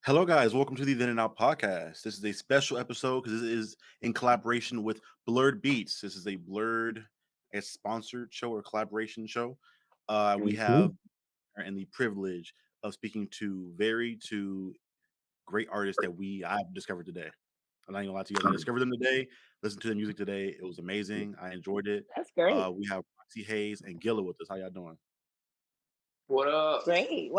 Hello, guys. Welcome to the Then and Out podcast. This is a special episode because this is in collaboration with Blerd Beats. This is a Blerd sponsored show or collaboration show. We have Mhm. and the privilege of speaking to two great artists that I've discovered today. I'm not gonna lie to you guys. I discovered them today. Listened to their music today. It was amazing. I enjoyed it. That's great. We have Roxxy Haze and Guilla with us. How y'all doing? What up? Great.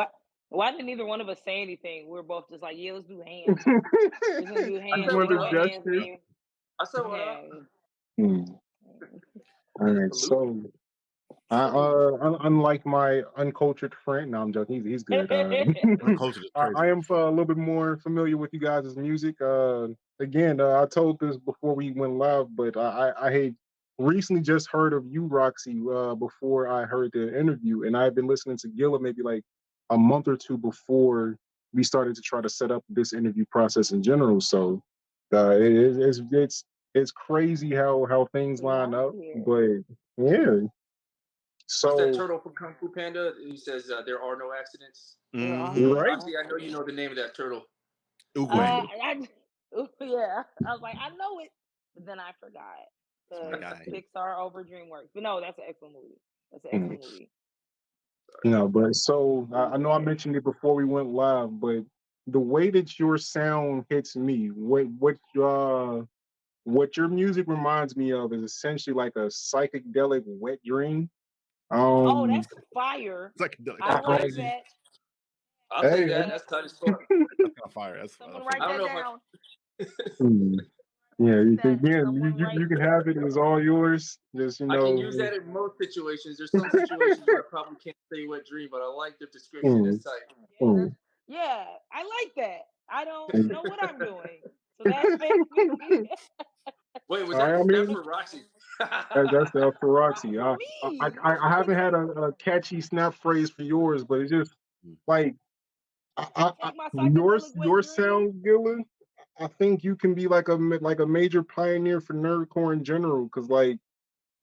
Why didn't either one of us say anything? We are both just like, yeah, let's do hands. We're gonna do I I just hands. said You what wanted know to what up. hands gesture. mean? I said what up. Yeah. Hmm. All right. Salute. So, Salute. unlike my uncultured friend, no, I'm joking. He's good. Uncultured is I crazy. am a little bit more familiar with you guys' music. Again, I told this before we went live, but I had recently just heard of you, Roxy, before I heard the interview, and I've been listening to Gilla maybe like a month or two before we started to try to set up this interview process in general. So, it's crazy how things We line out up, here. but yeah. What's that So turtle from Kung Fu Panda? He says there are no accidents. There are Mm-hmm. no right. Roxy, I know you know the name of that turtle. Uguay. yeah. I was like, I know it, but then I forgot That's my because guy. Pixar over DreamWorks. But no, that's an excellent movie. That's an Mm. excellent movie. No, but so I know I mentioned it before we went live, but the way that your sound hits me, what your music reminds me of is essentially like a psychedelic wet dream. Oh, Um, that's fire. It's like I That's I, like crazy. that. I'll hey, take Like that. that. That's tight as fuck. that's kind of fire. That's Someone fuck write I with don't that know if down. hmm, yeah, Write that. again, Someone you write. can have it. It's all yours. Just I can use that in most situations. There's some situations where I probably can't say what dream, but I like the description. mm, That's tight. Yeah, mm, yeah, I like that. I don't mm. know what I'm doing, so that makes me Wait, was I that mean, for Roxy? that's the Roxy. for me. I haven't had Because a catchy snap phrase for yours, but it's just Mm. like take my yours psychedelic wet dream. sound, Gillen. I think you can be like a major pioneer for nerdcore in general. Because like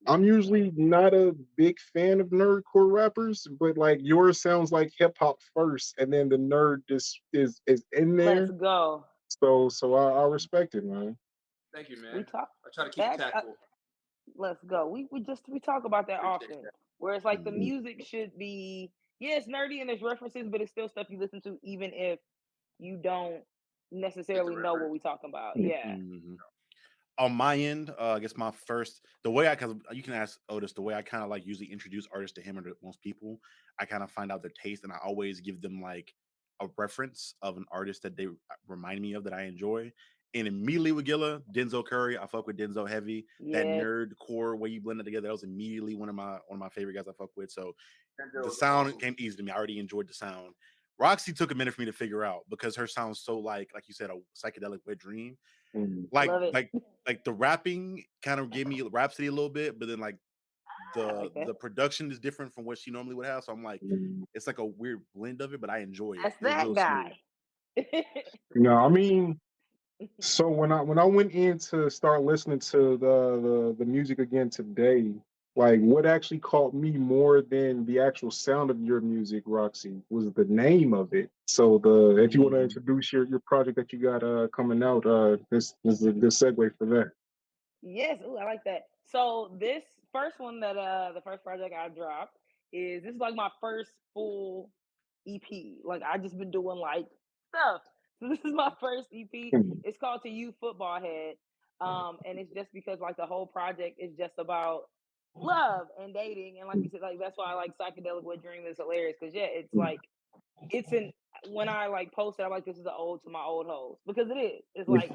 I'm usually not a big fan of nerdcore rappers, but like yours sounds like hip hop first, and then the nerd is in Let's there. go. So I respect it, man. Thank you, We man. talk. I try to keep it That's tactful. let's go. We talk about that Appreciate often. that. Where it's like the Mm. music should be, yeah, it's nerdy and there's references, but it's still stuff you listen to even if you don't Get the necessarily know what reference. we talking about. Yeah. Mhm. On my end, I guess my first the way I because you can ask Otis the way I kind of like usually introduce artists to him or to most people. I kind of find out their taste, and I always give them like a reference of an artist that they remind me of that I enjoy. And immediately with Gilla, Denzel Curry, I fuck with Denzel heavy. That Yes. nerd core way you blend it together, that was immediately one of my favorite guys I fuck with. So the Denzel is sound awesome. came easy to me. I already enjoyed the sound. Roxy took a minute for me to figure out because her sounds so like you said, a psychedelic wet dream. Mm. Like Love it. like like the rapping kind of gave me Rhapsody a little bit, but then like I the like that. the production is different from what she normally would have. So I'm like, Mm. it's like a weird blend of it, but I enjoy it. That's It was that real smooth. guy. No, I mean, so when I went in to start listening to the music again today, like what actually caught me more than the actual sound of your music, Roxy, was the name of it. So the if you want to Mhm. introduce your project that you got coming out, this is a good segue for that. Yes, ooh, I like that. So this first one that the first project I dropped is this is like my first full EP. Like I just been doing like stuff. So this is my first EP. Hmm. It's called To You Football Head. And it's just because like the whole project is just about love and dating. And like you said, like that's why I like psychedelic wet dream is hilarious. Cause yeah, it's like it's an when I like post it, I'm like, this is an ode to my old hoes because it is. It's like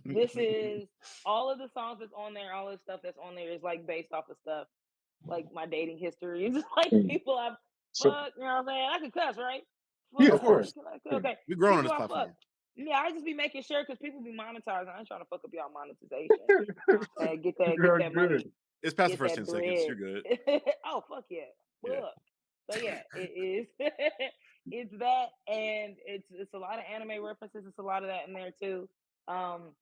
this is all of the songs that's on there, all the stuff that's on there is like based off of stuff like my dating history. It's just like people I've So fucked, you know what I'm saying? I can cuss, right? yeah, Of of Fuck. course. course. Yeah. Okay. We grown on People this I fuck. platform. Yeah, I just be making sure because people be monetizing. I ain't trying to fuck up y'all monetization. You know what I'm saying? Get You're that good. money, It's past the get first that 10 seconds. bread. You're good. Oh fuck yeah. Yeah. Fuck. So yeah, it is. It's that, and it's a lot of anime references. It's a lot of that in there too. Um,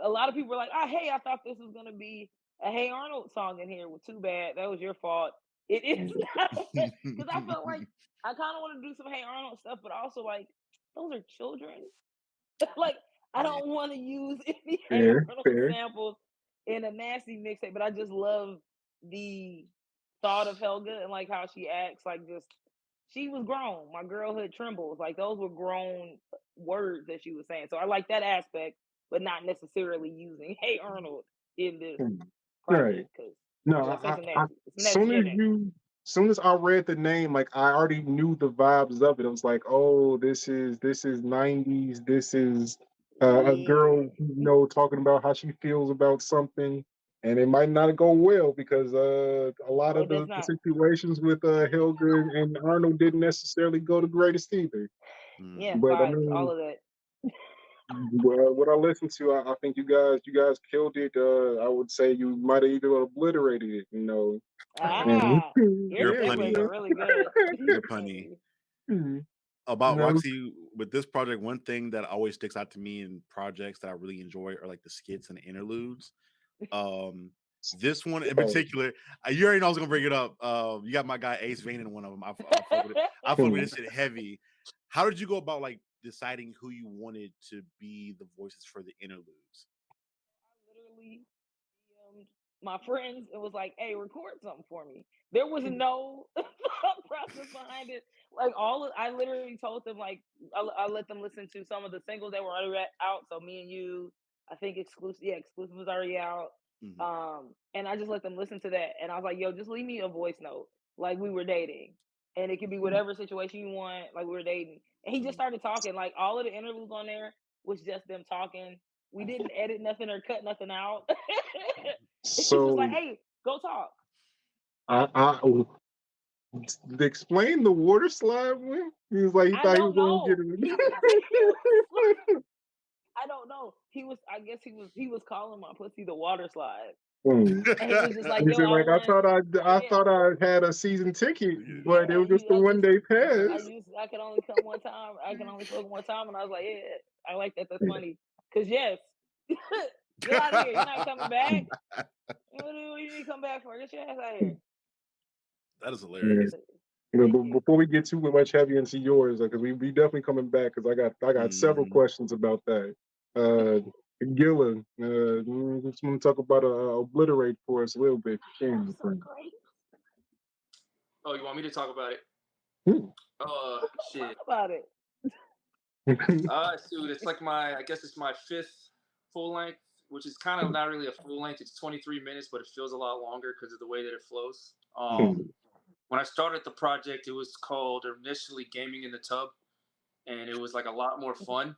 a lot of people were like, "Oh, hey, I thought this was gonna be a Hey Arnold song in here." Well, too bad. That was your fault. It is Mm. not because I felt like I kind of want to do some Hey Arnold stuff, but also like those are children. Like, I Yeah. don't want to use any Hey Fair, Arnold fair. samples in a nasty mixtape, but I just love the thought of Helga and like how she acts. Like, just she was grown. My girlhood trembles. Like, those were grown words that she was saying. So I like that aspect, but not necessarily using Hey Arnold in this Right. project because No, like I said, some I nasty. It's nasty soon shit as in soon as I read the name, like I already knew the vibes of it. I was like, oh, this is 90s. This is a girl, there. talking about how she feels about something, and it might not go well because a lot Oh, of it does the not. situations with Helga and Arnold didn't necessarily go the greatest either. Yeah, Mhm. But I vibes, all mean, of that. well, what I listened to, I think you guys killed it. I would say you might have even obliterated it. And Ah, your You're segues punny. are really good. You're punny. you About know, Roxy, with this project, one thing that always sticks out to me in projects that I really enjoy are like the skits and interludes. Um, this one in oh, particular, you already know I was gonna bring it up. You got my guy Ace Vane in one of them. I fuck with it. I fuck with hmm. this shit heavy. How did you go about like deciding who you wanted to be the voices for the interludes? Literally my friends and was like, "Hey, record something for me." There was no thought process behind it. Like I literally told them like I let them listen to some of the singles that were already out. So me and you, I think exclusive was already out. Mhm. And I just let them listen to that, and I was like, "Yo, just leave me a voice note, like we were dating, and it could be whatever situation you want, like we were dating." And he just Mhm. started talking. Like all of the interludes on there was just them talking. We didn't edit nothing or cut nothing out. He was like, So "Hey, go talk." I explain the water slide one. He was like he I thought he was don't gonna get know. it. He was I don't know. I guess he was calling my pussy the water slide. Hmm. And he was just like, He "Yo, said I like I want." thought I Oh I yeah. thought I had a season ticket, but it Yeah. was just a one day pass. I could only come one time. I can only fuck one time, and I was like, "Yeah, I like that. That's funny." Cause yes. Get out of here. You're not coming back. What do you need to come back for? Get your ass out of here. That is Yeah. hilarious. But Thank you. before we get too much heavy into yours, because we definitely coming back, because I got several Mhm. questions about that. Uh, Gilla, just want to talk about obliterate for us a little bit. I'm Can, so great. Oh, you want me to talk about it? you, Shit. Talk about it. please? Dude, it's like I guess it's my fifth full length, which is kind of not really a full length. It's 23 minutes, but it feels a lot longer because of the way that it flows. Mhm. When I started the project, it was called initially Gaming in the Tub, and it was like a lot more fun.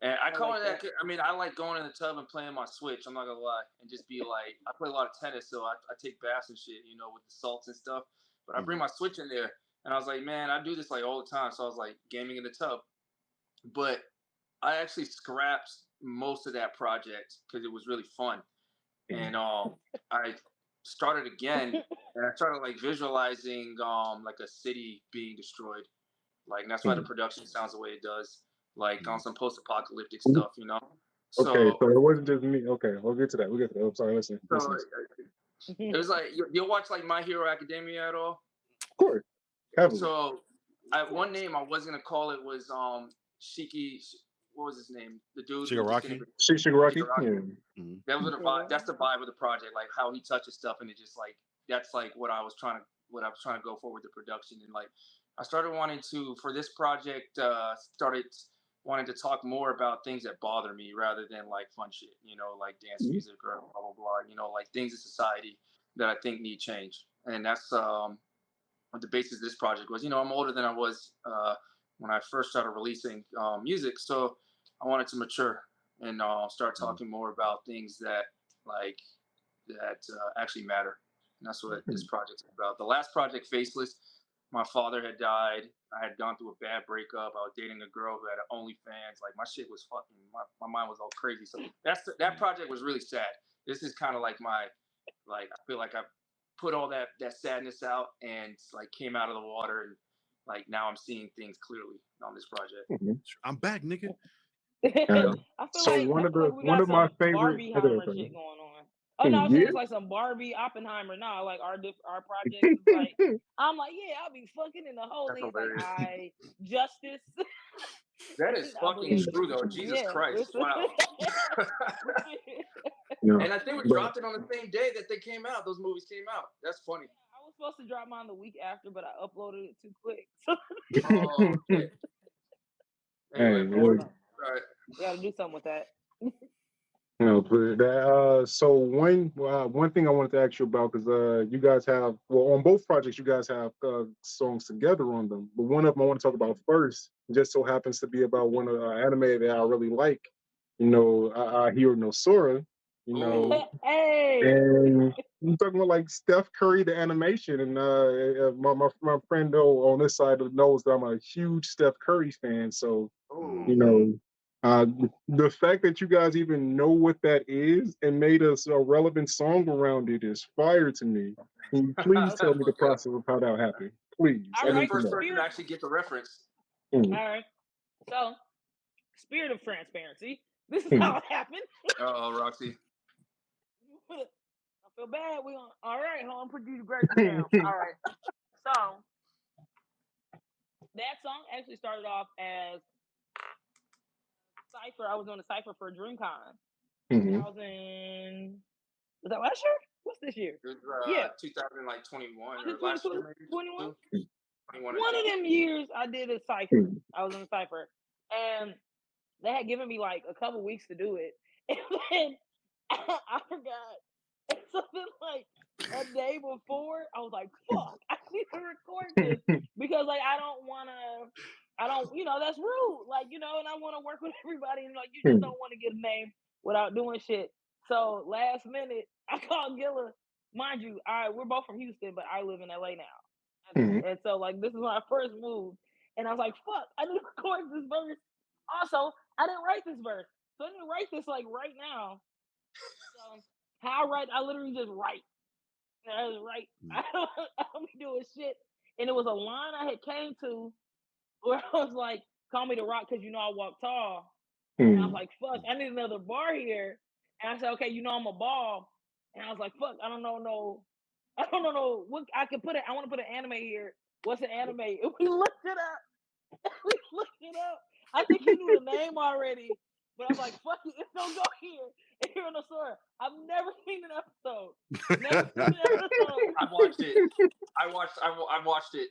And I I call like it that. that. I mean, I like going in the tub and playing my Switch. I'm not gonna lie, and just be like, I play a lot of tennis, so I take baths and shit, with the salts and stuff. But I bring Mhm. my Switch in there, and I was like, man, I do this like all the time. So I was like, gaming in the tub. But I actually scrapped most of that project because it was really fun, and I started again, and I started like visualizing like a city being destroyed. Like and that's why the production sounds the way it does, like on Mhm. some post-apocalyptic stuff. Okay, So, so it wasn't just me. Okay, we'll get to that. We'll get to that. I'm sorry. Listen, so listen. it was like you'll watch like My Hero Academia at all. Of course, heavily. So, one name I was gonna call it was Shiki. What was his name? The dude who Shigaraki. disintegrated. Shigaraki. Shigaraki. Yeah. Mhm. That was the vibe. That's the vibe of the project. Like how he touches stuff, and it just like that's like what I was trying to go for with the production, and like I started wanting to for this project. Started wanting to talk more about things that bother me rather than like fun shit. Like dance music or blah blah blah. Like things in society that I think need change, and that's what the basis of this project was. I'm older than I was when I first started releasing music, so I wanted to mature and start Mhm. talking more about things that like actually matter. And that's what this project is about. The last project, Faceless, my father had died. I had gone through a bad breakup. I was dating a girl who had an OnlyFans. Like my shit was fucking. My mind was all crazy. So that project was really sad. This is kind of like I feel like I put all that sadness out and like came out of the water and like now I'm seeing things clearly on this project. Mhm. I'm back, nigga. Uh, I feel so like one I of feel like the we one got of my some favorite. Okay, Barbieheimer okay. shit going on. Oh no, I was saying Yeah. it's like some Barbie Oppenheimer. Nah, like our projects is like I'm like, yeah, I'll be fucking in the whole That's thing. It's like hilarious. I justice. That is I fucking believe it. true though. Jesus Yeah, Christ. Wow. Yeah, And I think we but dropped it on the same day that they came out. Those movies came out. That's funny. I was supposed to drop mine the week after, but I uploaded it too quick. Oh, okay. Anyway, hey, but look, all right. Got to do something with that. but that, so one thing I wanted to ask you about, because you guys have, well, on both projects you guys have songs together on them, but one of them I want to talk about first just so happens to be about one of anime that I really like. I hear no Sora. You know, Ooh. Hey, and I'm talking about like Steph Curry, the animation, and my friend on this side knows that I'm a huge Steph Curry fan. So Ooh. you Mhm. know, the fact that you guys even know what that is and made us a relevant song around it is fire to me. Can you please tell me the Fuck yeah. process of how that happened? Please, I all You're the need right. to first know. person to Spirit. actually get the reference. Mm, All right. So, spirit of transparency. This is mm, how it happened. Oh, Roxy. I feel bad. We on. All right, home. Put you break this down. All right. So that song actually started off as cipher. I was doing a cipher for DreamCon mhm, 2000. Was that last year? What's this year? It was Yeah. 2021 Was or it last year 2020, maybe. 21? 21 or One 2. of them years I did a cipher. mm, I was in a cipher. And they had given me like a couple weeks to do it. And then I forgot. And so then like a day before, I was like, fuck, I need to record this because like I don't, that's rude. Like, and I want to work with everybody and like you just mm, don't want to get a name without doing shit. So last minute, I called Gilla. Mind you, we're both from Houston, but I live in LA now. mm, And so like this is when I first moved. And I was like, fuck, I need to record this verse. Also, I didn't write this verse. So I didn't write this like right now. So how I write, I literally just write. I just write. Mm. I don't be doing shit. And it was a line I had came to where I was like, call me the rock because I walk tall. And I was mm, like, fuck, I need another bar here. And I said, okay, I'm a ball. And I was like, fuck, I don't know I don't know what I can put it. I want to put an anime here. What's an anime? And we looked it up. We looked it up. I think he knew the name already, but I'm like, fuck it, it's gonna go here. And here on the store. I've never seen an episode. Never seen an episode. I watched it. I watched it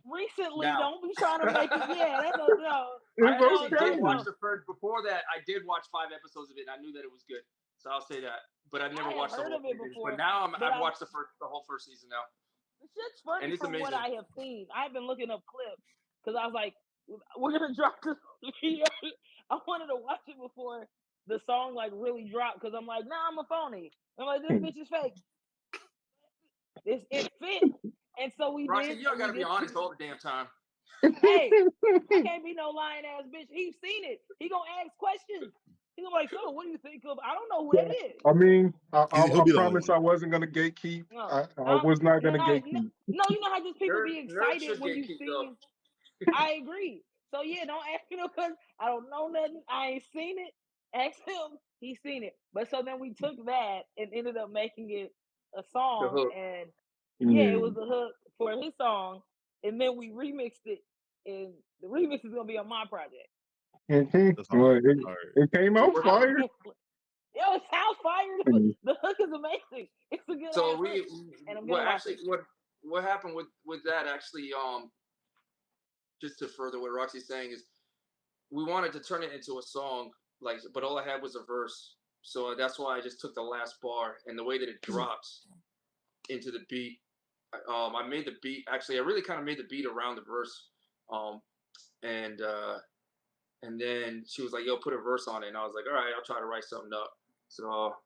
Recently, now. don't be trying to make it. Yeah, that's a no. I It's No, actually did no, okay. watch no. the first. Before that, I did watch 5 episodes of it, and I knew that it was good. So I'll say that. But I've never I had watched the heard whole of it season. But before, now but I've watched the whole first season now, the shit's and funny it's from what amazing. I have seen. I've been looking up clips because I was like, we're gonna drop this video. I wanted to watch it before the song like really dropped because I'm like, nah, I'm a phony. I'm like, this Mm, bitch is fake. It fit, and so we Roxy, did. you We gotta be did. honest all the damn time. Hey, I can't be no lying ass bitch. He's seen it. He gonna ask questions. He's gonna be like, so what do you think of? I don't know who that Yeah, is. I mean, He'll I be the only promise one. I wasn't gonna gatekeep. No, I was not no, gonna gatekeep. no. You know how just people be Nerds excited should when get you kicked though. see. I agree. So yeah, don't ask me no questions. I don't know nothing. I ain't seen it. Ask him. He's seen it. But so then we took that and ended up making it a The song, hook. and yeah, it Yeah. was the hook for his song, and then we remixed it, and the remix is gonna be on my project. Mhm. That's Well, hard. That's hard. it came So out we're I gonna. fire. can't. Yo, it sounds fire. Mm, The hook is amazing. It's a good So ass hook, we. and I'm What gonna watch actually? it. What happened with that actually? Just to further what Roxy's saying is, we wanted to turn it into a song, like, but all I had was a verse. So that's why I just took the last bar and the way that it drops into the beat. I made the beat. Actually, I really kind of made the beat around the verse. Um, and then she was like, "Yo, put a verse on it," and I was like, "All right, I'll try to write something up." So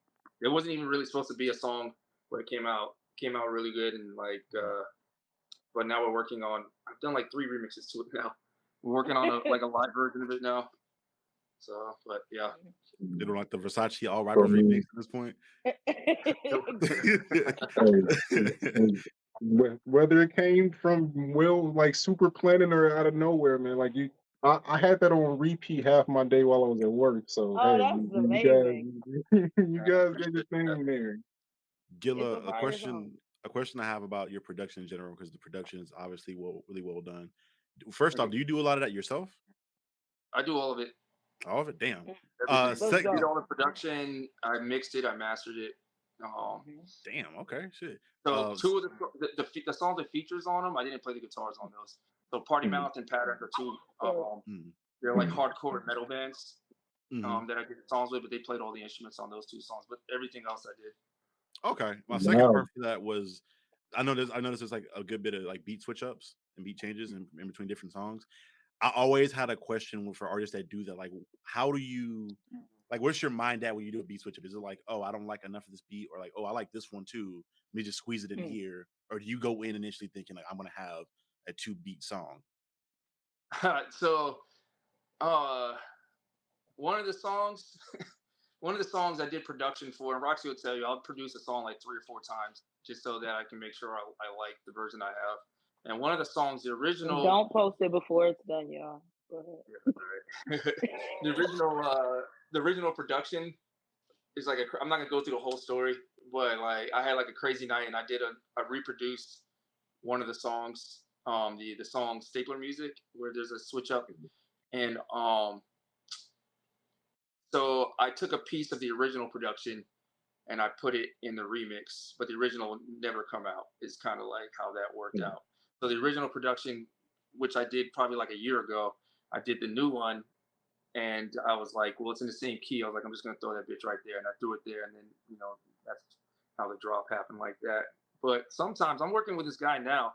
it wasn't even really supposed to be a song, but it came out really good, and like, but now we're working on. I've done like 3 remixes to it now. We're working on a live version of it now. So, but yeah. They don't like the Versace All so, I Rappers remix mean, at this point. hey, whether it came from like super planning or out of nowhere, man. Like I had that on repeat half my day while I was at work. So Oh, hey, that's you amazing. guys, you Yeah, I guys did your appreciate that. thing there. It's a Gilla, fire song. a question I have about your production in general, because the production is obviously really well done. First Thank off, you. do you do a lot of that yourself? I do all of it. All of it. Damn. Everything. Let's Second. Did go. all the production. I mixed it. I mastered it. Mhm. Damn. Okay. Shit. So two of the songs with features on them, I didn't play the guitars on those. So Party Mouth and Pattern are two. They're like hardcore metal bands that I did songs with, but they played all the instruments on those two songs. But everything else I did. Okay. My second part for that was I noticed there's like a good bit of like beat switch ups and beat changes in between different songs. I always had a question for artists that do that. Like, how do you like? Where's your mind at when you do a beat switch up? Is it like, oh, I don't like enough of this beat, or like, oh, I like this one too. Let me just squeeze it in here, or do you go in initially thinking like I'm gonna have a 2-beat song? So, one of the songs, one of the songs I did production for, and Roxy will tell you, I'll produce a song like 3 or 4 times just so that I can make sure I like the version I have. And one of the songs, the And original, don't post it before it's done, y'all. Go ahead. yeah, right. The original production is like I'm not gonna go through the whole story, but like I had like a crazy night and I reproduced one of the songs, the song Stapler Music, where there's a switch up, and so I took a piece of the original production and I put it in the remix, but the original would never come out. Is kind of like how that worked out. So the original production, which I did probably like a year ago, I did the new one, and I was like, well, it's in the same key. I was like, I'm just gonna throw that bitch right there, and I threw it there, and then that's how the drop happened like that. But sometimes I'm working with this guy now,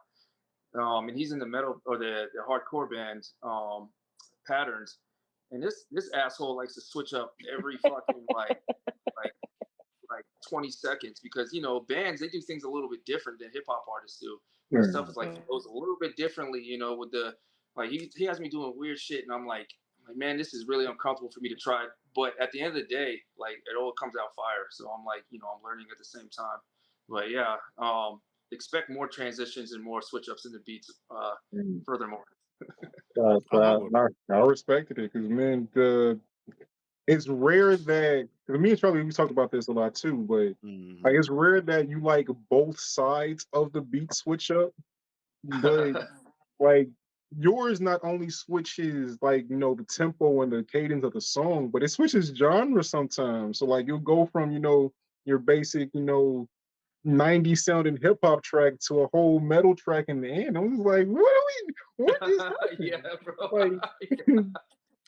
and he's in the metal or the hardcore band Patterns, and this asshole likes to switch up every fucking like like 20 seconds because bands, they do things a little bit different than hip hop artists do. Their stuff is like goes a little bit differently, with the like he has me doing weird shit, and I'm like, man, this is really uncomfortable for me to try. But at the end of the day, like it all comes out fire. So I'm like, I'm learning at the same time. But yeah, expect more transitions and more switch ups in the beats. Furthermore, I respected it because man, it's rare that 'cause me and Charlie we talked about this a lot too, but like it's rare that you like both sides of the beat switch up, but like yours not only switches like the tempo and the cadence of the song, but it switches genre sometimes. So like you'll go from your basic 90s sounding hip hop track to a whole metal track in the end. I was like, what just yeah, happened? bro. Like,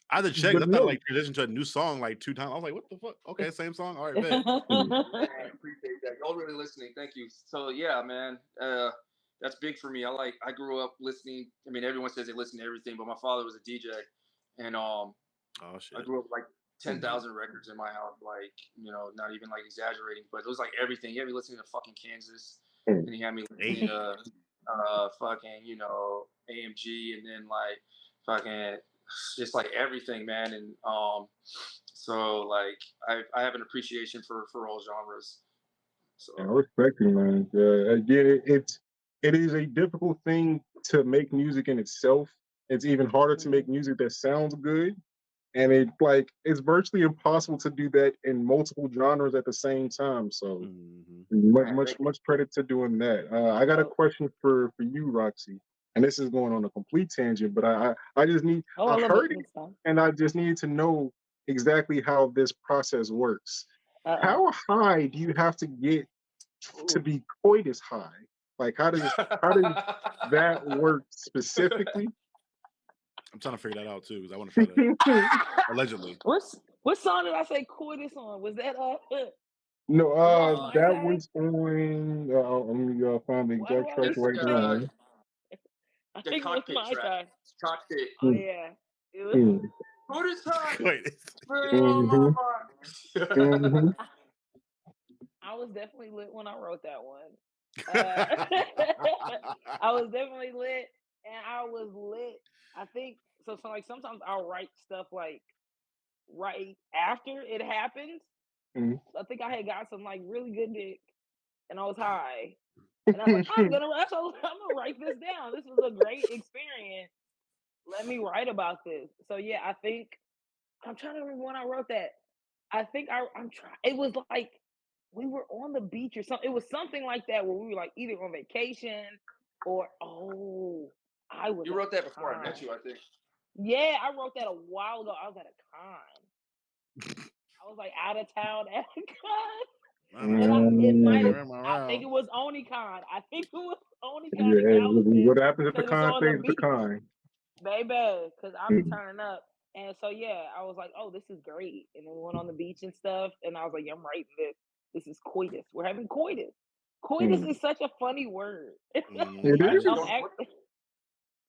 I had to check. but I thought no. like transition to a new song like 2 times. I was like, what the fuck? Okay, same song. All right, bet. I appreciate that. Y'all really listening. Thank you. So yeah, man, that's big for me. I grew up listening. I mean, everyone says they listen to everything, but my father was a DJ, and Oh shit. I grew up like 10,000 records in my house. Like not even like exaggerating, but it was like everything. He had me listening to fucking Kansas, and he had me listening to fucking AMG, and then like fucking just like everything, man. And so like I have an appreciation for all genres. So I respect you, man. Again, it is a difficult thing to make music in itself. It's even harder to make music that sounds good, and it's virtually impossible to do that in multiple genres at the same time. So much credit to doing that. I got a question for you, Roxy, and this is going on a complete tangent, but I just need Oh, I I love it. heard it, It's fine. and I just need to know exactly how this process works. Uh-oh. How high do you have to get to be coitus high? Like how does that work specifically? I'm trying to figure that out too because I want to try that. Allegedly. What song did I say coitus on? Was that No, Ross that Haze? was on. Let me find the Why do exact I track always right think now. I the think it was cockpit my track. time. Cockpit. Oh yeah. It was Mm, What is time? Wait. mhm, mhm. I was definitely lit when I wrote that one. I was definitely lit, and I was lit. I think so. So like sometimes I'll write stuff like right after it happens. Mhm. I think I had got some like really good dick, and I was high, and I was like, I'm gonna write this down. This was a great experience. Let me write about this. So yeah, I think I'm trying to remember when I wrote that. I think I'm trying. It was like we were on the beach or something. It was something like that where we were like either on vacation or I was You wrote that before I high. met you, I think. Yeah, I wrote that a while ago. I was at a con. I was like out of town at a con. I don't And know. it might have, Ran I think around. it was OniCon. I think it was OniCon Yeah, in hey, Galveston what happens at the because it's con on the stays at the beach, con. baby. Because I'll be Mm. turning up. And so, yeah, I was like, oh, this is great. And then we went on the beach and stuff. And I was like, yeah, I'm writing this. This is coitus. We're having coitus. Coitus Mm. is such a funny word. It I Mhm. actually is. I'm don't. What the, actually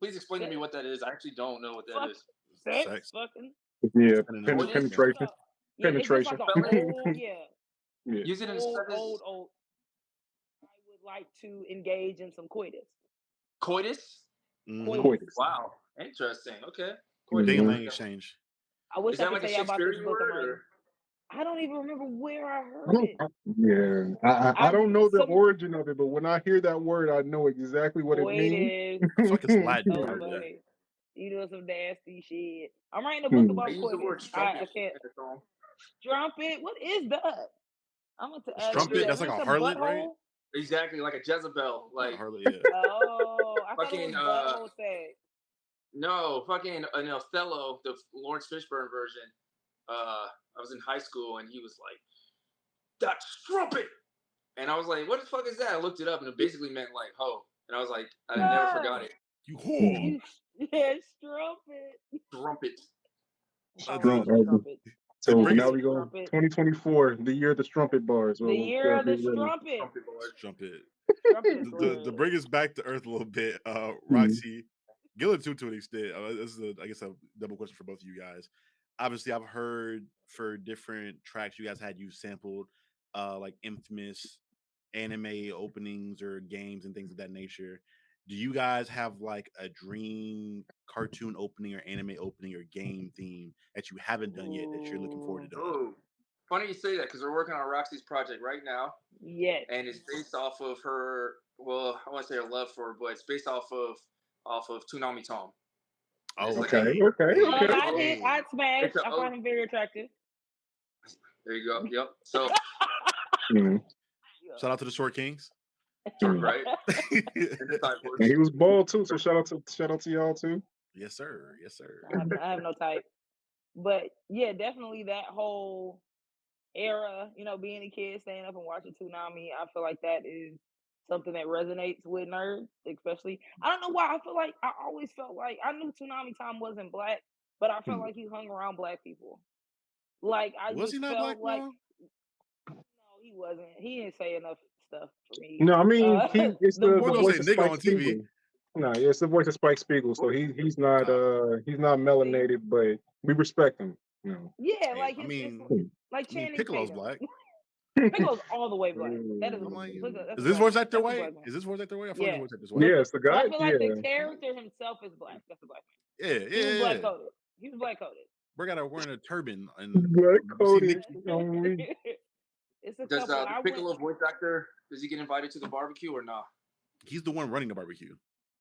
please explain to me what that is. I actually don't know what that fuck is. sex, Sex. fucking. Yeah, Spending that time Coitus? It's just penetration, a, yeah, it's just like penetration. an Spell it. old, yeah, Yeah. Use it in a sentence. old. I would like to engage in some coitus. Coitus. Mm-hmm. Coitus. Coitus. Wow, interesting. Okay, coitus. Dating Hmm. There we language go. exchange. I wish Is I that could like a tell you about this Shakespearean book I'm word writing. or? I don't even remember where I I heard don't, it. yeah, I I don't know the some origin of it, but when I hear that word, I know exactly what it means. coitus. I feel like it's Latin, So probably. funny. You doing some nasty shit. I'm writing a book Hmm. I about use the coitus. word I strumpet can't in the song. strumpet. What is that? I'm going to A add it to strumpet. that. Strumpet. That's When like it's a a harlot, right? butthole. Exactly, like a Jezebel. Not a Like harlot. Yeah. Oh, I thought it was fucking butthole sex. no, fucking Othello, the Lawrence Fishburne version. I was in high school and he was like, "That's strumpet," and I was like, "What the fuck is that?" I looked it up and it basically meant like hoe, and I was like, I never Ah, forgot it. You Hmm. whore. you yeah, strumpet. Strumpet. I'm Uh, probably the, gonna Strump. do strumpet. the So now biggest we go Strumpet. 2024, the year of the strumpet bars. The Well, year of get the ready. strumpet. Strumpet Lord. strumpet. Strumpet is The hilarious. bring us back to earth a little bit. Hmm. Roxy, Gilla too to an extent. This is I guess a double question for both of you guys. Obviously, I've heard for different tracks you guys had you sampled, like infamous anime openings or games and things of that nature. Do you guys have like a dream cartoon opening or anime opening or game theme that you haven't done yet that you're looking forward Ooh, to doing? Oh, funny you say that because we're working on Roxy's project right now, yes. and it's based off of her. Well, I want to say her love for, her, but it's based off of Toonami Tom. And it's Oh, like Okay, a hey, okay, hey, Love, okay. I'd hit, hey. I'd smash. it's a I find him very attractive. there you go. Yep. So Hmm. Shout out to the Short Kings. Hmm. right in the And sideboards. he was bald too, so shout out to y'all too. Yes, sir. Yes, sir. I have no type. But yeah, definitely that whole era, being a kid, staying up and watching Toonami, I feel like that is something that resonates with nerds, especially. I don't know why. I feel like I always felt like I knew Toonami Tom wasn't black, but I felt Hmm. like he hung around black people. Like I Was he just not felt black like though? no, he wasn't. He didn't say enough stuff for me. No, I mean it's The I was the gonna say voice voice. of nigga Spike on TV. Spiegel. No, yeah, it's the voice of Spike Spiegel. So he's not See, melanated, but we respect him. You know. yeah, Hey, like it's Hmm. like I mean Channing Piccolo's Tatum. black. Piccolo's all the way black. That is I'm Mm. like, that's is a this black voice man. actor That's a white? black man. Is this voice actor white? I feel like his Yeah. voice actor's white. Yeah, it's the But I guy. feel like the Yeah. character himself is black. That's a black Yeah, man. yeah, He was yeah, black yeah. coded. He was black coded. We're gotta wearing a turban and Black you see coated Nikki. only. It's a Does couple. the I went. Piccolo voice actor does he get invited to the barbecue or not? He's the one running the barbecue.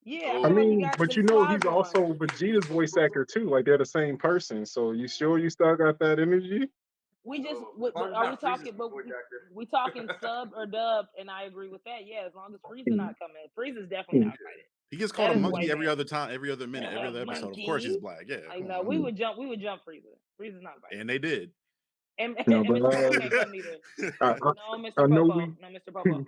Yeah, I I feel Oh, like he mean, got but some you know he's slides on. also Vegeta's voice actor too. Like they're the same person. So you sure you still got that energy? We just oh, as long as are we not Frieza's talking? But voice actor. we talking sub or dubbed, and I agree with that. Yeah, as long as Frieza Mm. not coming, Frieza's definitely Mm. not invited. He gets called That a is a white monkey every man. other time, every other minute, every other episode. Of course he's Monkey. black. Yeah, Like come no, on. we would jump Frieza. Frieza's not invited, And they did. and, No, and but Mr. Popo can't come neither. I, No, I Mr. know Popo. No, Mr. Popo.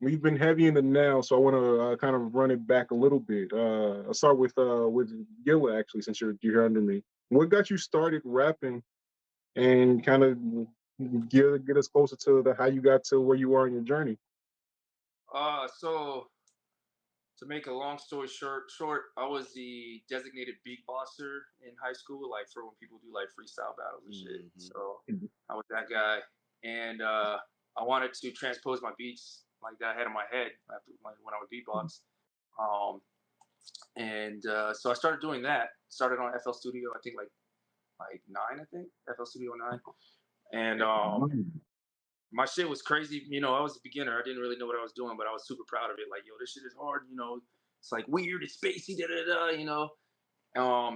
we've been heavy in the now, so I want to kind of run it back a little bit. I'll start with Gilla actually, since you're here under me. What got you started rapping, and kind of get us closer to how you got to where you are in your journey? So to make a long story short, I was the designated beatboxer in high school, like for when people do like freestyle battles and shit. Mhm. So I was that guy, and I wanted to transpose my beats like that I had in my head after when I would beatbox. Um, and so I started doing that. Started on FL Studio, I think like nine, I think FL Studio 9, and my shit was crazy. I was a beginner. I didn't really know what I was doing, but I was super proud of it. Like, yo, this shit is hard. It's like weird, it's spacey, da da da.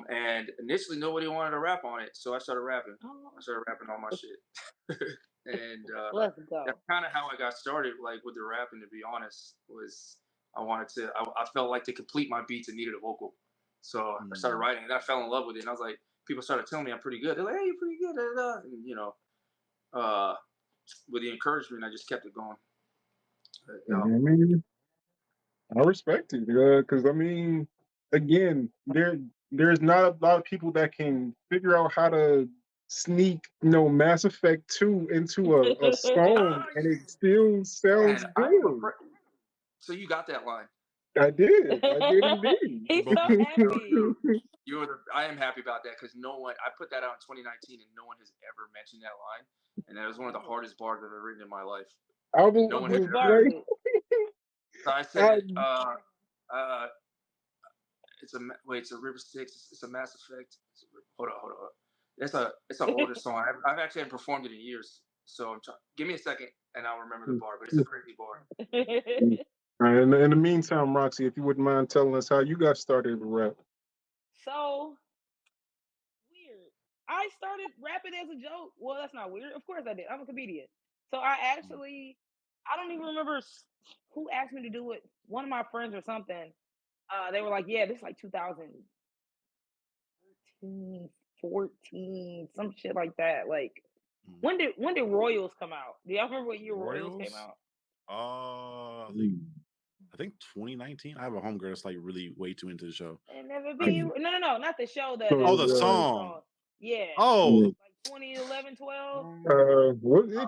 And initially nobody wanted to rap on it, so I started rapping. I started rapping all my shit, and Let's go. that's kind of how I got started. Like with the rapping, to be honest, was I wanted to. I felt like to complete my beats, it needed a vocal. So I started writing, and I fell in love with it. And I was like, people started telling me I'm pretty good. They're like, "Hey, you're pretty good." Da, da, da. And with the encouragement, I just kept it going. I mean, I respect it because I mean, again, there's not a lot of people that can figure out how to sneak, Mass Effect 2 into a song and it still sounds Man, I am good. so you got that line. I did indeed. He's so happy. I am happy about that because no one. I put that out in 2019 and no one has ever mentioned that line, and that was one of the hardest bars I've ever written in my life. I will, No one Which has bar ever. is it? So I said, it's a River Styx. It's a Mass Effect. Hold on. It's an older song. I've actually haven't performed it in years. So I'm trying. Give me a second, and I'll remember the bar. But it's a crazy bar. All right, in the meantime, Roxy, if you wouldn't mind telling us how you got started with rap. So weird. I started rapping as a joke. Well, that's not weird. Of course I did. I'm a comedian. So I don't even remember who asked me to do it. One of my friends or something. They were like, "Yeah, this is like 2013, 14, some shit like that." Like, when did Royals come out? Do y'all remember what year Royals came Royals? out? I think 2019. I have a homegirl that's like really way too into the show. And never be no, not the show. The Oh, the the song. Yeah. Oh, Like 2011, 12. What it, I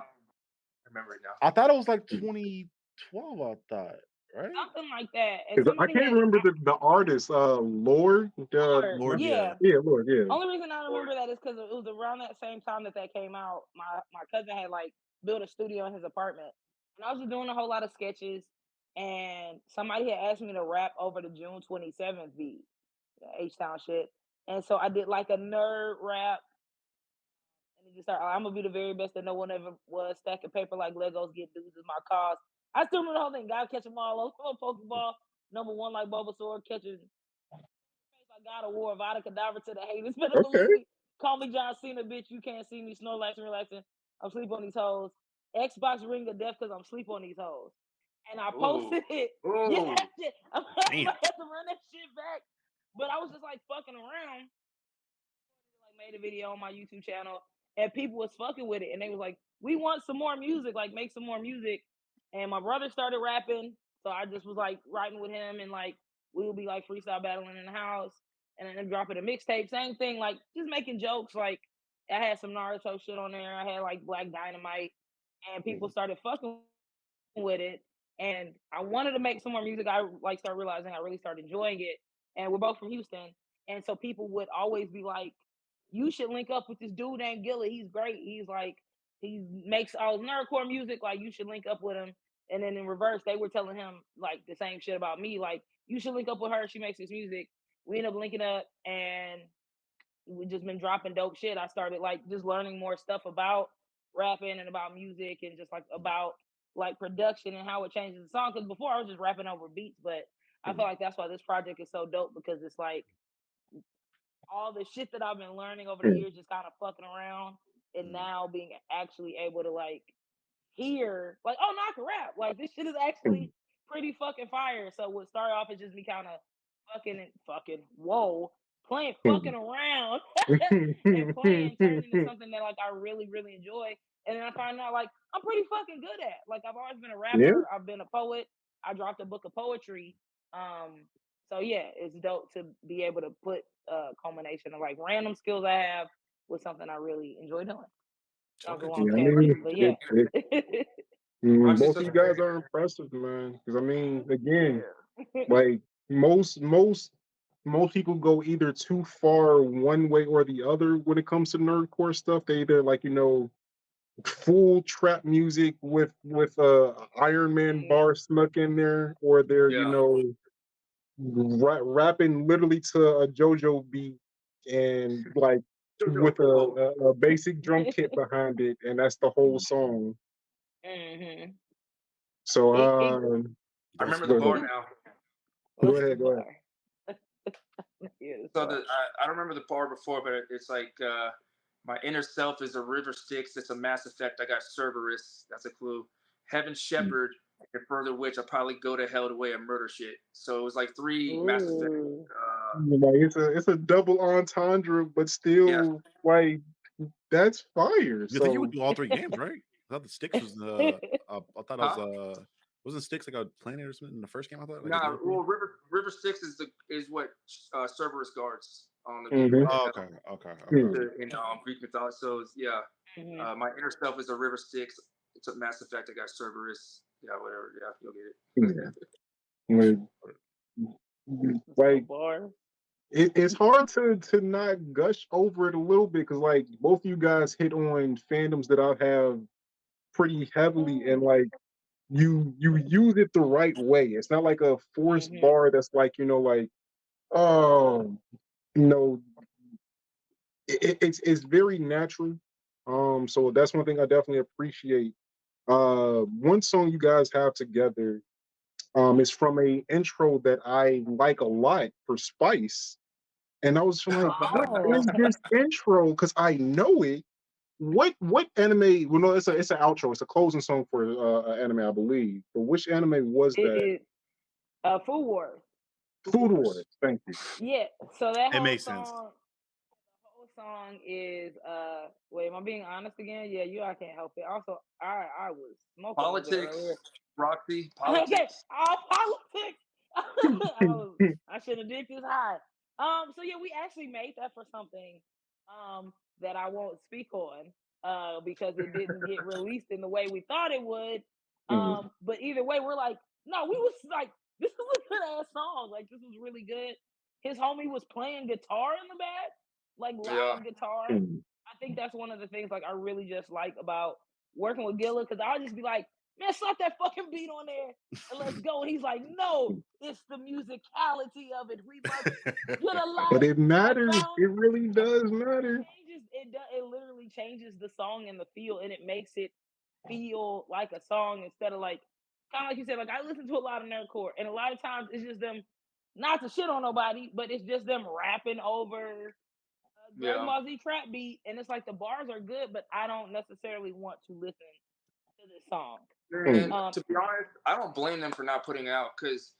remember it now. I thought it was like 2012. I thought, right? Something like that. And 'cause I somebody can't had remember the artist. Lord. Lord, yeah. Yeah, Lord. Yeah. Only reason I remember that is because it was around that same time that came out. My cousin had like built a studio in his apartment, and I was just doing a whole lot of sketches. And somebody had asked me to rap over the June 27th beat, the H-Town shit. And so I did like a nerd rap, and it just started. I'm gonna be the very best that no one ever was. Stacking paper like Legos, get dudes is my cause. I still remember the whole thing. God catch them all over Pokeball. Number one like Bulbasaur catches I got a war of Vada Cadaver to the haters. Better Okay. believe me. Call me John Cena, bitch. You can't see me. Snorlaxing, relaxing. I'm sleep on these hoes. Xbox ring of death because I'm sleep on these hoes. And I posted it. Yeah, that shit. I Damn. had to run that shit back. But I was just like fucking around. Like made a video on my YouTube channel, and people was fucking with it, and they was like, "We want some more music. Like, make some more music." And my brother started rapping, so I just was like writing with him, and like we would be like freestyle battling in the house, and then dropping a mixtape. Same thing, like just making jokes. Like I had some Naruto shit on there. I had like Black Dynamite, and people started fucking with it. And I wanted to make some more music. I like started realizing I really started enjoying it. And we're both from Houston, and so people would always be like, "You should link up with this dude named Gilla. He's great. He's like he makes all nerdcore music. Like you should link up with him." And then in reverse, they were telling him like the same shit about me. Like you should link up with her. She makes this music. We end up linking up, and we just been dropping dope shit. I started like just learning more stuff about rapping and about music and just like about like production and how it changes the song. Because before I was just rapping over beats, but I feel like that's why this project is so dope because it's like all the shit that I've been learning over the years, just kind of fucking around, and now being actually able to like hear, like, oh no, I can rap. Like this shit is actually pretty fucking fire. So what started off as just me kind of playing fucking around and playing turned into something that like I really, really enjoy. And then I find out like I'm pretty fucking good at. Like I've always been a Yeah. rapper. I've been a poet. I dropped a book of poetry. So yeah, it's dope to be able to put a culmination of like random skills I have with something I really enjoy doing. That was a long Yeah, I tangent, mean, but yeah. both of you guys are impressive, man. Because I mean, again, Yeah. like most people go either too far one way or the other when it comes to nerdcore stuff. They either like full trap music with Iron Man bar snuck in there, or they're Yeah. rapping literally to a JoJo beat and like with a basic drum kit behind it, and that's the whole song. Mhm. So I remember go the bar ahead. now. Go ahead. Go ahead. So I don't remember the bar before, but it's like my inner self is a river Styx. It's a Mass Effect. I got Cerberus. That's a clue. Heaven Shepherd. And further which I probably go to hell the way I murder shit. So it was like three Mass Effect Like it's a double entendre, but Yeah. still like that's fire. Because you would So do all three games, right? I thought the Sticks was I thought it was Huh? wasn't Sticks like a planet or something in the first game? I thought like a Nah, DLC. well, River Six is what Cerberus guards on the game, mhm, and Oh, that's mhm, in Greek mythology. So yeah, Mhm. my inner self is a River Styx. It's a Mass Effect. I got Cerberus. Yeah, whatever. Yeah, you'll get yeah. it. Like, That's my like, bar. it's hard to not gush over it a little bit because like both you guys hit on fandoms that I have pretty heavily, and like you use it the right way. It's not like a forced Mhm. bar that's like like oh you know it's very natural. So that's one thing I definitely appreciate. One song you guys have together is from a intro that I like a lot for Spice. And I was like, what is Oh, this intro? Because I know it. What anime? Well, no, it's an outro. It's a closing song for an anime, I believe. But which anime was it that? is Food Wars. Food Food Wars. Wars. Thank you. Yeah. So that It makes sense. whole song is wait, am I being honest again? Yeah, I can't help it. Also, I was smoking a little bit earlier. Politics, Roxy, Okay, politics. all politics. I should have did this high. So yeah, we actually made that for something that I won't speak on because it didn't get released in the way we thought it would. Mhm, But either way, we're like, no, we was like, this is a good ass song. Like this was really good. His homie was playing guitar in the back, like Yeah. live guitar. mhm, I think that's one of the things like I really just like about working with Gilla because I'll just be like, man, slap that fucking beat on there and let's go. And he's like, no, mhm. it's the musicality of it. We love it. Get a But life. it Like matters. bounce. It really does matter. It literally changes the song and the feel, and it makes it feel like a song instead of like kind of like you said. Like I listen to a lot of nerdcore, and a lot of times it's just them, not to shit on nobody, but it's just them rapping over Dragon Yeah. Ball Z trap beat, and it's like the bars are good, but I don't necessarily want to listen to this song. And Mhm, Um, to be honest, I don't blame them for not putting it out because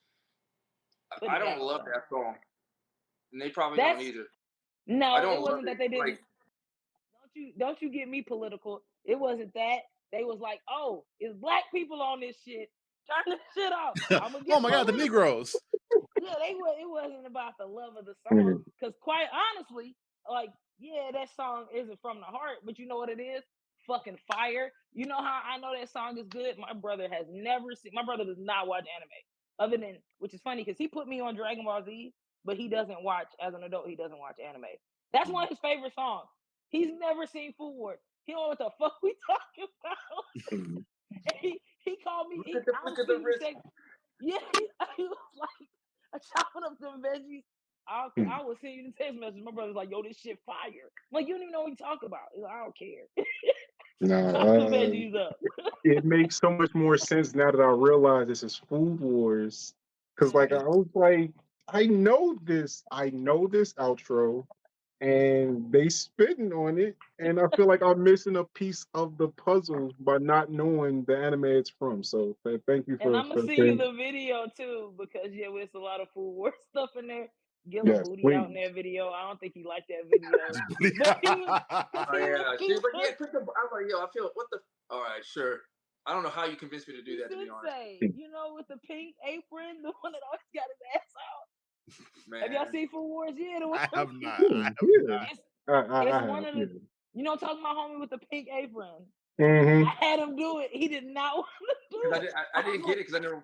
putting I it don't out love though. that song, and they probably don't That's either. I no, it don't love wasn't that it. they Like, didn't. Don't you get me political. It wasn't that. They was like, oh, it's black people on this shit. Turn this shit off. I'm gonna Oh get my god, the political. Negroes. Yeah, it wasn't about the love of the song. mhm, Because quite honestly, like, yeah, that song isn't from the heart, but you know what it is? Fucking fire. You know how I know that song is good? My brother has never seen my brother does not watch anime. Other than which is funny because he put me on Dragon Ball Z, but he doesn't watch as an adult, he doesn't watch anime. That's one of his favorite songs. He's never seen Food Wars. He don't know what the fuck we talking about. mhm. And he called me. look at the I flick was of the sitting wrist. saying, yeah, he was like, I chopping up them veggies. I was sending you the text message. My brother's like, yo, this shit fire. I'm like, you don't even know what you talk about. He's like, I don't care. Nah, Chop the veggies up. it makes so much more sense now that I realize this is Food Wars. Cause like I was like, I know this outro, and they spitting on it, and I feel like I'm missing a piece of the puzzle by not knowing the anime it's from. So thank you And for I'm gonna for send you saying the video too because yeah, it's a lot of Food Wars stuff in there. Gilla yes, booty out in please. that video. I don't think he liked that video, but Oh yeah, see, but yeah, I was like, yo, I feel what the. All right, sure. I don't know how you convinced me to do he that. To be should honest, say, with the pink apron, the one that always got his ass out. Have y'all man. seen Food Wars? Yeah, the one. I have not. Yeah, I have yeah. not. It's I it's one have, of yeah. the. Talking about homie with the pink apron. Hmm. I had him do it. He did not want to do Because it. I I was didn't get like, it because I never.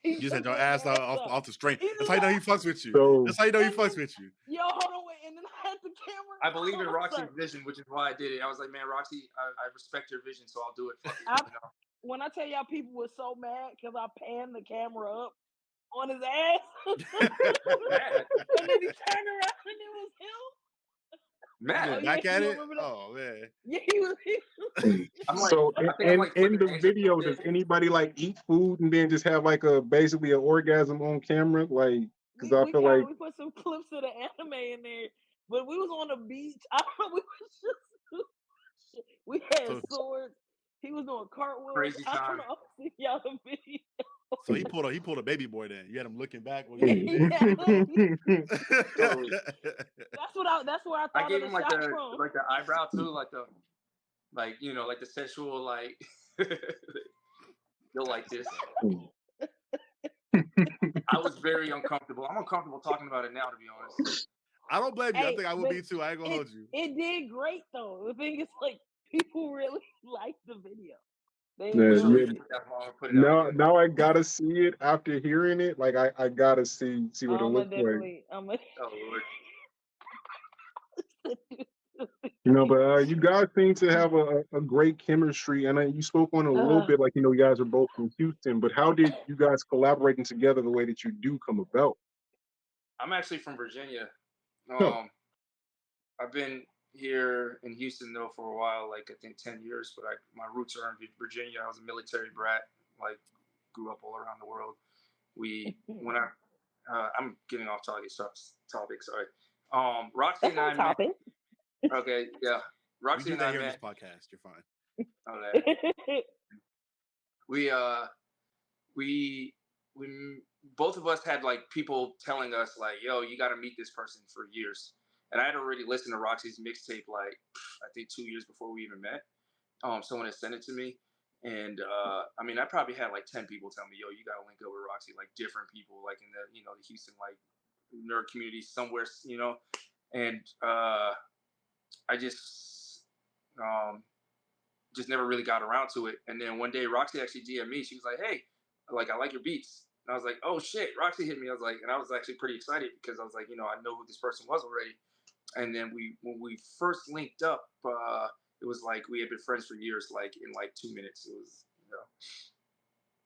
he You just had took your his ass ass off, up. off the string. He That's just how you know he fucks with you. So That's how you know he and fucks then with you. yo, hold on, wait, and then I had the camera. I believe in I'm Roxy's sorry. vision, which is why I did it. I was like, man, Roxy, I respect your vision, so I'll do it. Fuck it. I when I tell y'all, people were so mad because I panned the camera up on his ass, Mad, and then he turned around and it was him. You Oh going mad. yeah, back at you it? remember that? Oh man. Yeah, he was. I'm like, so I think I'm like in flipping the eggs or video, does something. anybody like eat food and then just have like a basically an orgasm on camera? Like, because I feel like We put some clips of the anime in there, but we was on the beach. We was just we had So swords. He was doing cartwheels. Crazy I don't time. know. I'll see y'all the video. So he pulled a baby boy then. You had him looking back when Yeah, he yeah, Totally. that's where I I thought of gave the him shot from. like the eyebrow too, like the like like the sensual like you'll like this. I was very uncomfortable. I'm uncomfortable talking about it now, to be honest. I don't blame you. I Hey, think I would but be too. I ain't gonna it hold you. it did great though. The thing is, like, people really liked the video. They For Yeah, sure, we really yeah. can did. put that on, put it out Now, again. now I gotta see it after hearing it. Like I gotta see what it looks like. I'm gonna Oh Lord. But you guys seem to have a great chemistry, and you spoke on it a little uh, bit. Like you guys are both from Houston, but how did you guys collaborating together the way that you do come about? I'm actually from Virginia. Huh. Um, I've been here in Houston though for a while, like I think 10 years. But my roots are in Virginia. I was a military brat. Like grew up all around the world. We when I'm getting off topic. Sorry. Roxy that's and on I met. topic. Okay, yeah. We Roxy do and that I here in this met. podcast. You're fine. Okay. We we we both of us had like people telling us like, "Yo, you got to meet this person" for years. And I had already listened to Roxy's mixtape like I think 2 years before we even met. Someone had sent it to me, and I mean, I probably had like 10 people tell me, "Yo, you got to link up with Roxy." Like different people, like in the the Houston like nerd community somewhere, and I just never really got around to it. And then one day Roxy actually DM'd me. She was like, "Hey, like I like your beats." And I was like, "Oh shit!" Roxy hit me. I was like, and I was actually pretty excited because I was like, I know who this person was already. And then when we first linked up, it was like we had been friends for years. Like in like 2 minutes, it was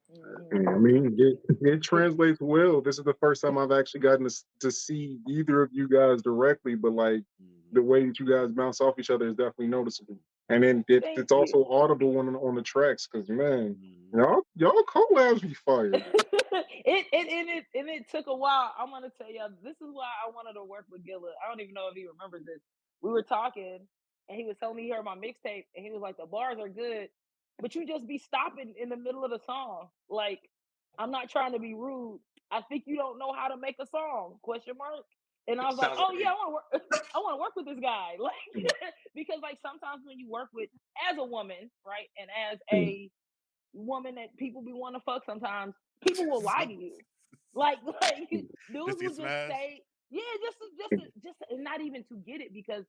Mhm. Yeah, I mean, it translates well. This is the first time I've actually gotten to see either of you guys directly, but like the way that you guys bounce off each other is definitely noticeable. And then Thank it's you. also audible on the tracks because man, Mhm. y'all collabs be fire. It took a while. I'm gonna tell you, this is why I wanted to work with Gilla. I don't even know if he remembers this. We were talking, and he was telling me he heard my mixtape, and he was like, "The bars are good, but you just be stopping in the middle of the song. Like, I'm not trying to be rude. I think you don't know how to make a song? Question mark." And I was like, sounds "Oh like yeah, me. I want to work. I want to work with this guy, like, because like sometimes when you work with as a woman, right, and as a woman that people be wanting to fuck sometimes, people will lie to you. Like Just dudes to get will just smashed. say, yeah, and not even to get it because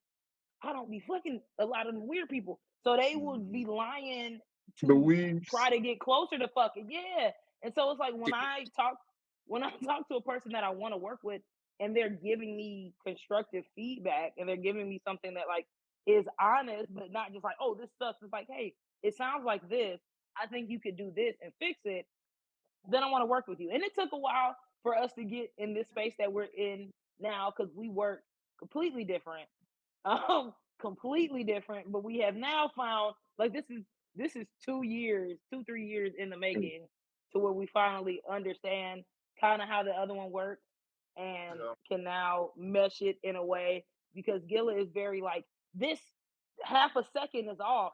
I don't be fucking a lot of them weird people. So they would Mhm. be lying The to weaves. try to get closer to fucking. Yeah. And so it's like Get when I talk to a person that I want to work with and they're giving me constructive feedback and they're giving me something that like is honest, but not just like, oh, this sucks. It's like, hey, it sounds like this. I think you could do this and fix it. Then I want to work with you. And it took a while for us to get in this space that we're in now because we work completely different. Completely different. But we have now found like this is 2 years, 2, 3 years in the making to where we finally understand kind of how the other one works and uh, can now mesh it in a way because Gilla is very like this half a second is off.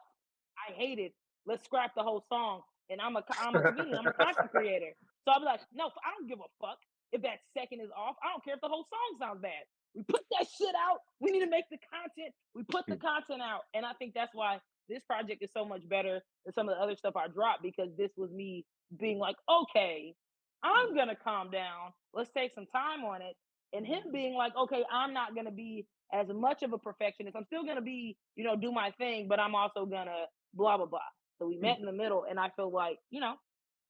I hate it. Let's scrap the whole song. And I'm a comedian. I'm a content creator. So I'll be like, no, I don't give a fuck if that second is off. I don't care if the whole song sounds bad. We put that shit out. We need to make the content. We put the content out. And I think that's why this project is so much better than some of the other stuff I dropped because this was me being like, okay, I'm Mhm. going to calm down. Let's take some time on it. And him Mhm. being like, okay, I'm not going to be as much of a perfectionist. I'm still going to be, do my thing, but I'm also going to blah, blah, blah. So we met in the middle. And I feel like,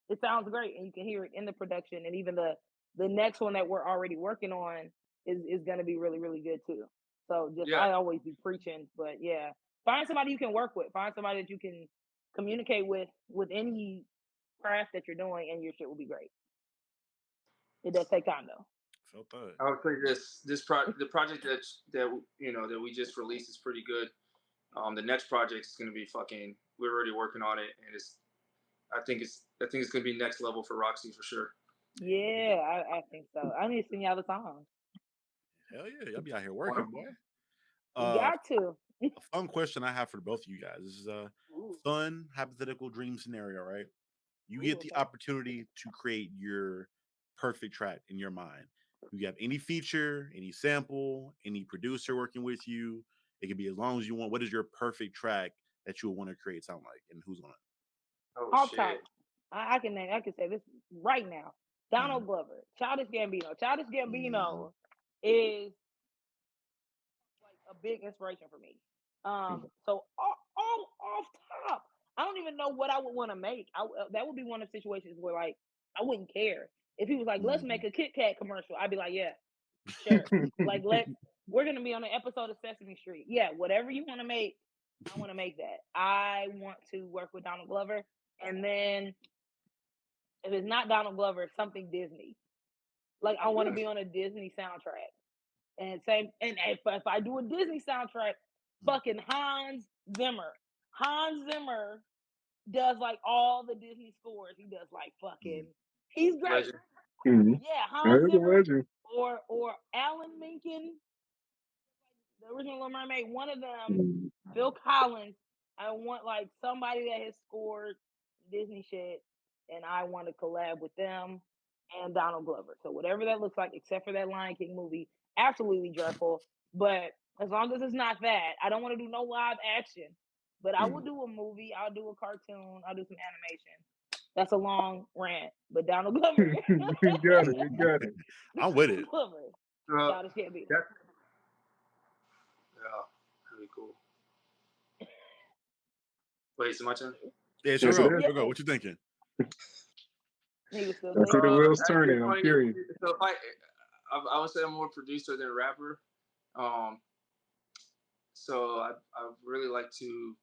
it sounds great. And you can hear it in the production. And even the next one that we're already working on is going to be really, really good too. So just, yeah, I always be preaching, but yeah, find somebody you can work with, find somebody that you can communicate with any craft that you're doing, and your shit will be great. It does take time though. Felt that. I would say the project that we just released is pretty good. The next project is going to be fucking. We're already working on it, and I think it's going to be next level for Roxy for sure. Yeah, I think so. I need to sing y'all the song. Hell yeah, y'all be out here working, Wonderful. boy. We Uh, got to. a fun question I have for both of you guys. This is a Ooh. fun hypothetical dream scenario, right? You Ooh, get the okay. opportunity to create your perfect track in your mind. You have any feature, any sample, any producer working with you. It can be as long as you want. What is your perfect track that you would want to create sound like, and who's on Oh Off top, shit. I can name. I can say this right now. it? Mm-hmm. Donald Glover, Childish Gambino. Childish Mm-hmm. Gambino is like a big inspiration for me. So all off top, I don't even know what I would want to make. That would be one of the situations where like I wouldn't care if he was like, "Let's Mm-hmm. make a Kit Kat commercial." I'd be like, "Yeah, sure." Like, we're gonna be on an episode of Sesame Street. Yeah, whatever you want to make, I want to make that. I want to work with Donald Glover, and then if it's not Donald Glover, it's something Disney. Like, I want to be on a Disney soundtrack. And same, and if I do a Disney soundtrack, fucking Hans Zimmer. Hans Zimmer does like all the Disney scores. He does like Mm-hmm. fucking. He's great. Legend. Yeah, That Hans is a Zimmer legend. or Alan Menken, the original Little Mermaid. One of them, Mm. Phil Collins. I want like somebody that has scored Disney shit, and I want to collab with them and Donald Glover. So whatever that looks like, except for that Lion King movie, absolutely dreadful. But as long as it's not that, I don't want to do no live action. But I will do a movie. I'll do a cartoon. I'll do some animation. That's a long rant. But Donald Glover, You got it. You got it. I'm with Donald it. Glover, Uh, Childish Gambino. that, yeah, really cool. Wait, is it my turn? Yeah, Yes, sure it go. is. Sure Yeah, go. What you thinking? he was still I see the thinking. wheels Actually, turning. I'm funny. curious. So if I would say I'm more producer than rapper. Um, so I really like to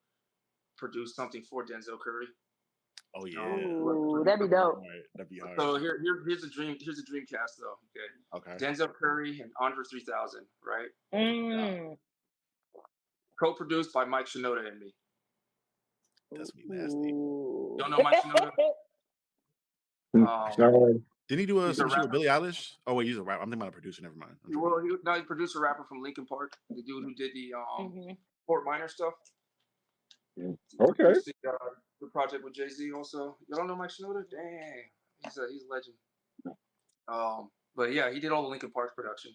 produce something for Denzel Curry. Oh yeah. Ooh, that'd be dope. Right. That'd be hard. So here's a dream. Here's a dream cast though. Okay, Okay. Denzel Curry and Andre 3000, right? Mm. Co-produced by Mike Shinoda and me. That's gonna be nasty. Ooh. Don't know Mike Shinoda? Um, Didn't he do he's a some shit with rapper. Billie Eilish? Oh wait, he's a rapper. I'm thinking about a producer. Never mind. I'm tripping. Well, he produced a rapper from Linkin Park, the dude who did the Mhm. Fort Minor stuff. Okay. Produced the project with Jay-Z also. You don't know Mike Shinoda? Dang, he's a legend. But yeah, he did all the Linkin Park production.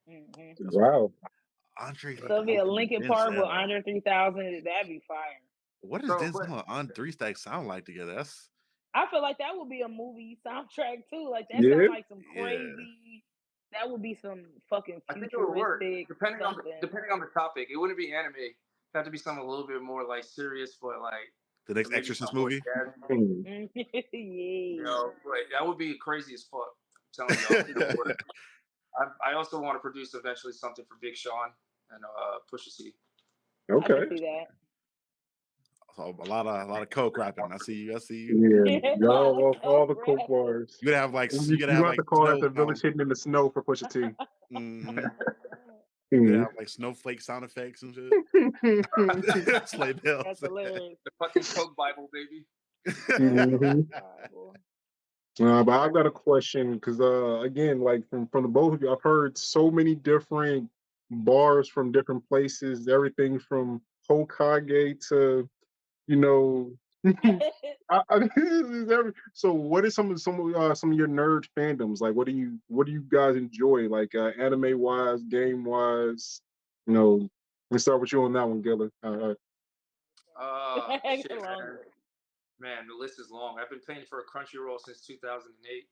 Mhm. Wow. Andre So it'd be a 3000 and Lincoln Park with Denzel. Andre 3000. That'd be fire. What does So, but Denzel and On 3 Stack sound like together? I feel like that would be a movie soundtrack too. Like that Yeah. sound like some Yeah. crazy. That would be some fucking I think it would work futuristic depending something. on the topic. It wouldn't be anime. It'd have to be something a little bit more like serious, but like The next maybe Exorcist something more movie. jazzy. Yeah. You know, but that would be crazy as fuck. I'm telling y'all, it would work. I also want to produce eventually something for Big Sean and Pusha T. I Okay. can see that. So a lot of coke rapping. I see you. I see you. Yeah. A lot of Y'all all the coke coke rapping. bars. You gotta have like You you gotta have have to like call that snow. the village hidden in the snow for Pusha T. Mm-hmm. You Mhm. gotta have like snowflake sound effects and shit. Sleigh bells. That's hilarious. The fucking Coke Bible, baby. Mhm. Bible. But I've got a question because again, like from the both of you, I've heard so many different bars from different places. Everything from Hokage to you know. So what is some of your nerd fandoms like? What do you guys enjoy like anime wise, game wise? You know, let's start with you on that one, Gilla. Shit, Long man. list. Man, the list is long. I've been paying for a Crunchyroll since 2008.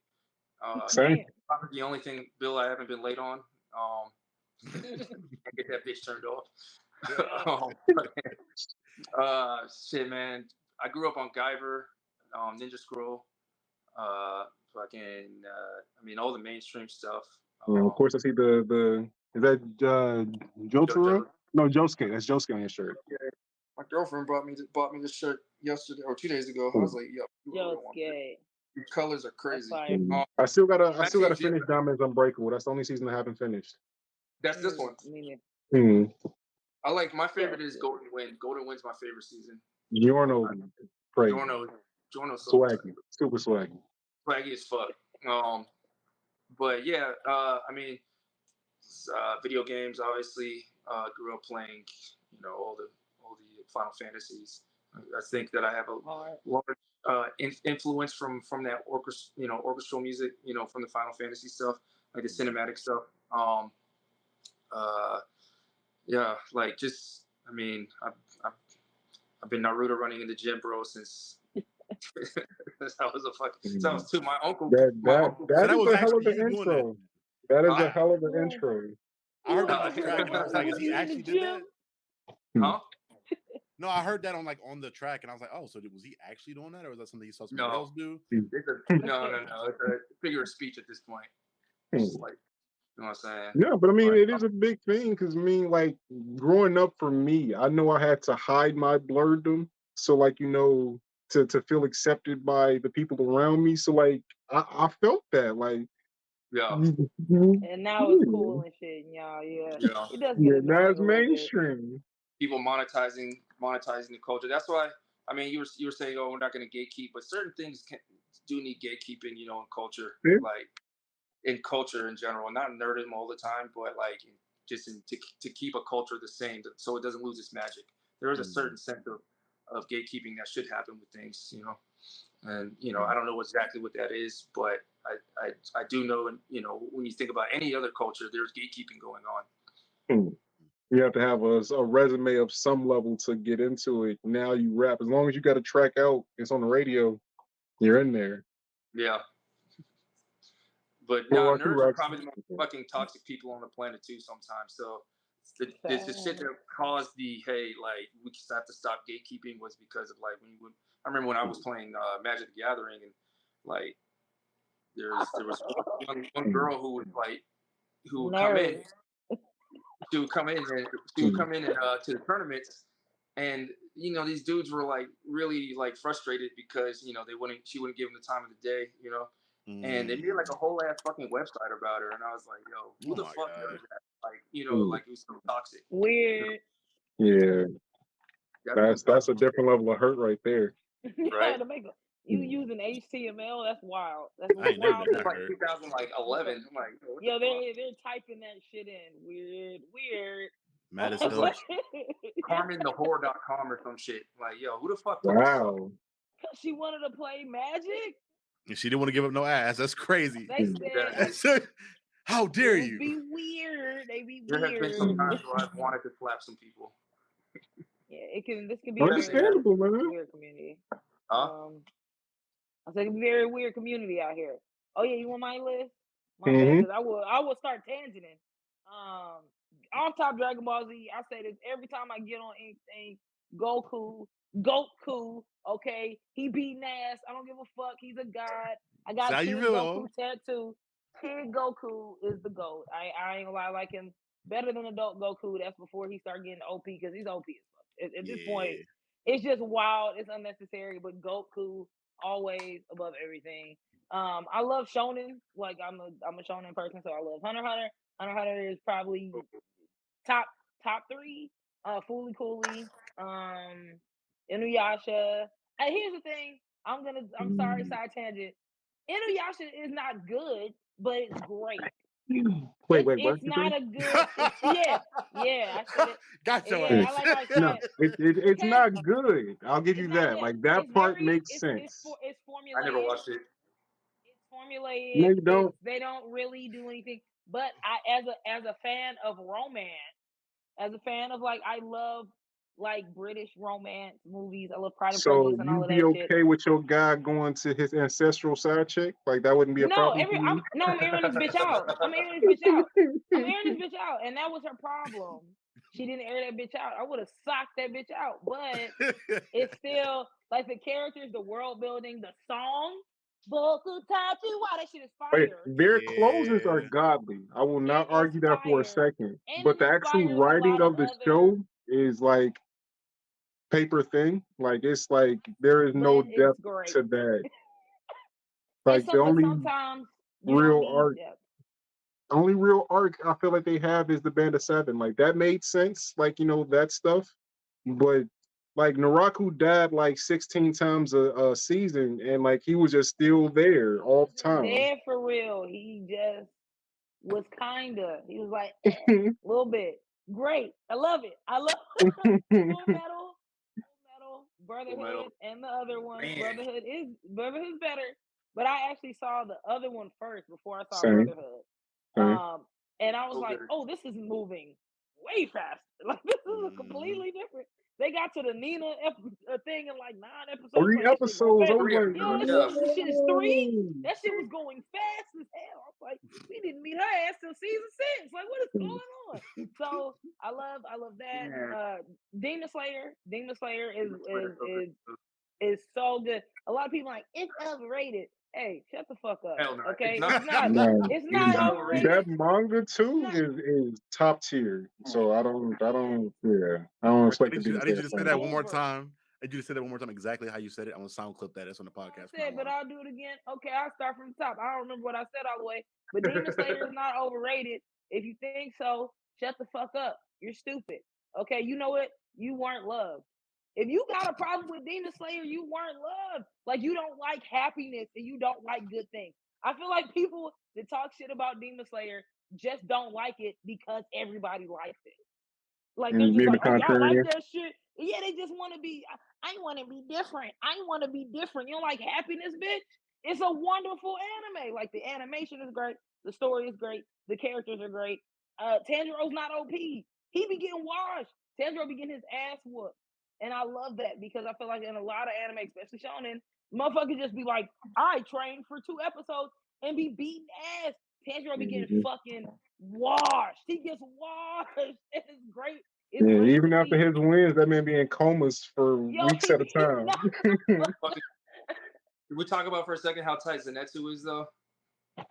Same. Damn. Probably the only thing bill I haven't been late on. I get that bitch turned off. Shit, man. I grew up on Guyver, Ninja Scroll, fucking. I mean, all the mainstream stuff. Of course, I see the is that Jotaro? JoJo. No, Josuke. That's Josuke on your shirt. Yeah, my girlfriend bought me this shirt yesterday or 2 days ago. I was like, "Yo, you a real one." Josuke. These colors are That's crazy. fire. I still gotta Message, finish Diamonds Unbreakable. That's the only season I haven't finished. that's this one. I mean, Mm. I like my yeah. favorite is Golden Wind. Golden Wind's my favorite season. Giorno, crazy, Giorno's so swaggy, super swaggy. swaggy as fuck. But yeah, I mean, video games obviously. Grew up playing, all the Final Fantasies. I think that I have a Hard. large influence from that orchestral music, from the Final Fantasy stuff, like the cinematic stuff. Um, uh, yeah, like just, I mean, I've, I've been Naruto running in the gym, bro, since I was a fucking. So I Mm. was too. My uncle, That my that uncle. So that that is was a hell of actually an you doing that. intro. That is a I hell of an Yeah. intro. I heard that Uncle on the track, and I was like, is he in the actually did that? gym. Huh? No, I heard that on on the track, and I was like, oh, so was he actually doing that, or was that something he saw somebody No. else do? It's no. It's a figure of speech at this point. It's just like, you know what I'm saying? Yeah, but I mean, But it is a big thing because I mean, like growing up for me, I know I had to hide my blurredom, so like to feel accepted by the people around me. So like I felt that like yeah, And now it's cool and shit, and y'all, yeah. yeah. It does get yeah, now annoying it's a little bit. mainstream. People monetizing the culture. That's why. I mean, you were saying, oh, we're not going to gatekeep, but certain things do need gatekeeping, in culture, Yeah. like in culture in general, not nerdism all the time, but like to keep a culture the same, so it doesn't lose its magic. There is a certain sense of gatekeeping that should happen with things, and I don't know exactly what that is, but I do know, and when you think about any other culture, there's gatekeeping going on. Hmm. You have to have a resume of some level to get into it. Now you rap. As long as you got a track out, it's on the radio, you're in there. Yeah. But What no, about you, nerds are Roxy? probably the most fucking toxic people on the planet too. Sometimes, so it's the shit that caused like we have to stop gatekeeping was because of like when you would. I remember when I was playing Magic the Gathering, and like there was one girl who would come in. Nerd. She would come in and to the tournaments, and these dudes were like really like frustrated because she wouldn't give them the time of the day, and they made like a whole ass fucking website about her, and I was like, yo, who Oh the my fuck god. does that? Like, Mm. like it was so toxic. Weird. Yeah, That's that's a toxic, different level of hurt right there. Yeah, right? to make you Mm. using HTML, that's wild. That's I ain't never wild did It's that like business. hurt. 2011. I'm like, yo, what Yo, the fuck? they're typing that shit in. Weird. Mad It was like Stokes. CarmenTheWhore.com or some shit. Like, yo, who the fuck does this stuff? Wow. Cause she wanted to play Magic. And she didn't want to give up no ass. That's crazy. They Mm. said How dare dudes you? be weird. They be There has been some weird. times where I've wanted to slap some people. Yeah, this could be a very Understandable, man. weird community. Huh? I said it's a very weird community out here. Oh yeah, you want my list? My bad, Hmm. because I will start tangenting. Off top Dragon Ball Z, I say this every time I get on anything. Goku, okay, he beating ass. I don't give a fuck. He's a god. I So got how you Kid feel? Goku tattoo. Kid Goku is the GOAT. I ain't gonna lie, I like him better than adult Goku. That's before he started getting OP because he's OP as fuck. At this point, Yeah. it's just wild. It's unnecessary, but Goku always above everything. I love shonen. Like I'm a shonen person, so I love Hunter x Hunter. Hunter x Hunter is probably top three. Fooly Cooley, Inuyasha. And here's the thing. I'm sorry, side tangent. Inuyasha is not good, but it's great. Wait, what It's you not say? a good. Yeah, I said it. Got your Yeah, Mm. I ass. like how I No, said it's because not good. I'll give it's you not that. good. Like that It's part very makes sense. it's I never formulaic. watched it. It's No, formulaic. you don't. They don't really do anything. But as a fan of romance, as a fan of like I love like British romance movies. I love Pride and So Prejudice and all you'd of be that shit. okay with your guy going to his ancestral side chick? Like that wouldn't be a No, problem for you? I'm airing this bitch out. I'm airing this bitch out. I'm airing this bitch out, and that was her problem. She didn't air that bitch out. I would have socked that bitch out, but it's still like the characters, the world building, the song. Boku Tachi, wow, that shit is Wait, fire. their closes are Yeah. godly. I will not It is argue that for a fire, second. and But it the actual inspires a writing lot of of the other. show is like paper thin. Like it's like there is no But it's depth great. to that. And Like the but only sometimes you don't real need arc, depth. only real arc I feel like they have is the Band of Seven. Like that made sense. Like that stuff. But like Naraku died like 16 times a season, and like he was just still there He all the wasn't time. there for real. He just was kinda. He was like a little bit. Great. I love it. I love Full Metal. Full Metal. Brotherhood and the other one. Man. Brotherhood's better, but I actually saw the other one first before I saw Same. Brotherhood. Same. And I was So like, good. oh, this is moving way faster. Like this is completely different. They got to the Nina thing in like 9 episodes. 3 like, this shit going episodes. I fast. was like, Yo, this shit is 3. That shit was going fast as hell. I was like, we didn't meet her ass till season 6. Like, what is going on? So I love that. Demon Slayer is so good. A lot of people are like, it's overrated. Hey, shut the fuck up. Hell no. Okay, It's it's not. No. It's It is not not overrated. That manga too Not- is top tier. So I don't expect to be. I need you to say that one more Over. time. I need you to say that one more time exactly how you said it. I'm gonna sound clip that. It's on the podcast. I said, but I'll do it again. Okay, I'll start from the top. I don't remember what I said all the way. But Demon Slayer is not overrated. If you think so, shut the fuck up. You're stupid. Okay, you know what? You weren't loved. If you got a problem with Demon Slayer, you weren't loved. Like you don't like happiness and you don't like good things. I feel like people that talk shit about Demon Slayer just don't like it because everybody likes it. Like they're just like, oh, y'all like that shit? Yeah, they just want to be. I want to be different. I want to be different. You don't like happiness, bitch? It's a wonderful anime. Like the animation is great, the story is great, the characters are great. Tanjiro's not OP. He be getting washed. Tanjiro be getting his ass whooped, and I love that because I feel like in a lot of anime, especially shonen, motherfuckers just be like, I trained for 2 episodes and be beating ass. Tanjiro be getting fucking washed. He gets washed. It's great. It's great Even to after see. his wins, that man be in comas for weeks at a time. We talk about for a second how tight Zenitsu is, though.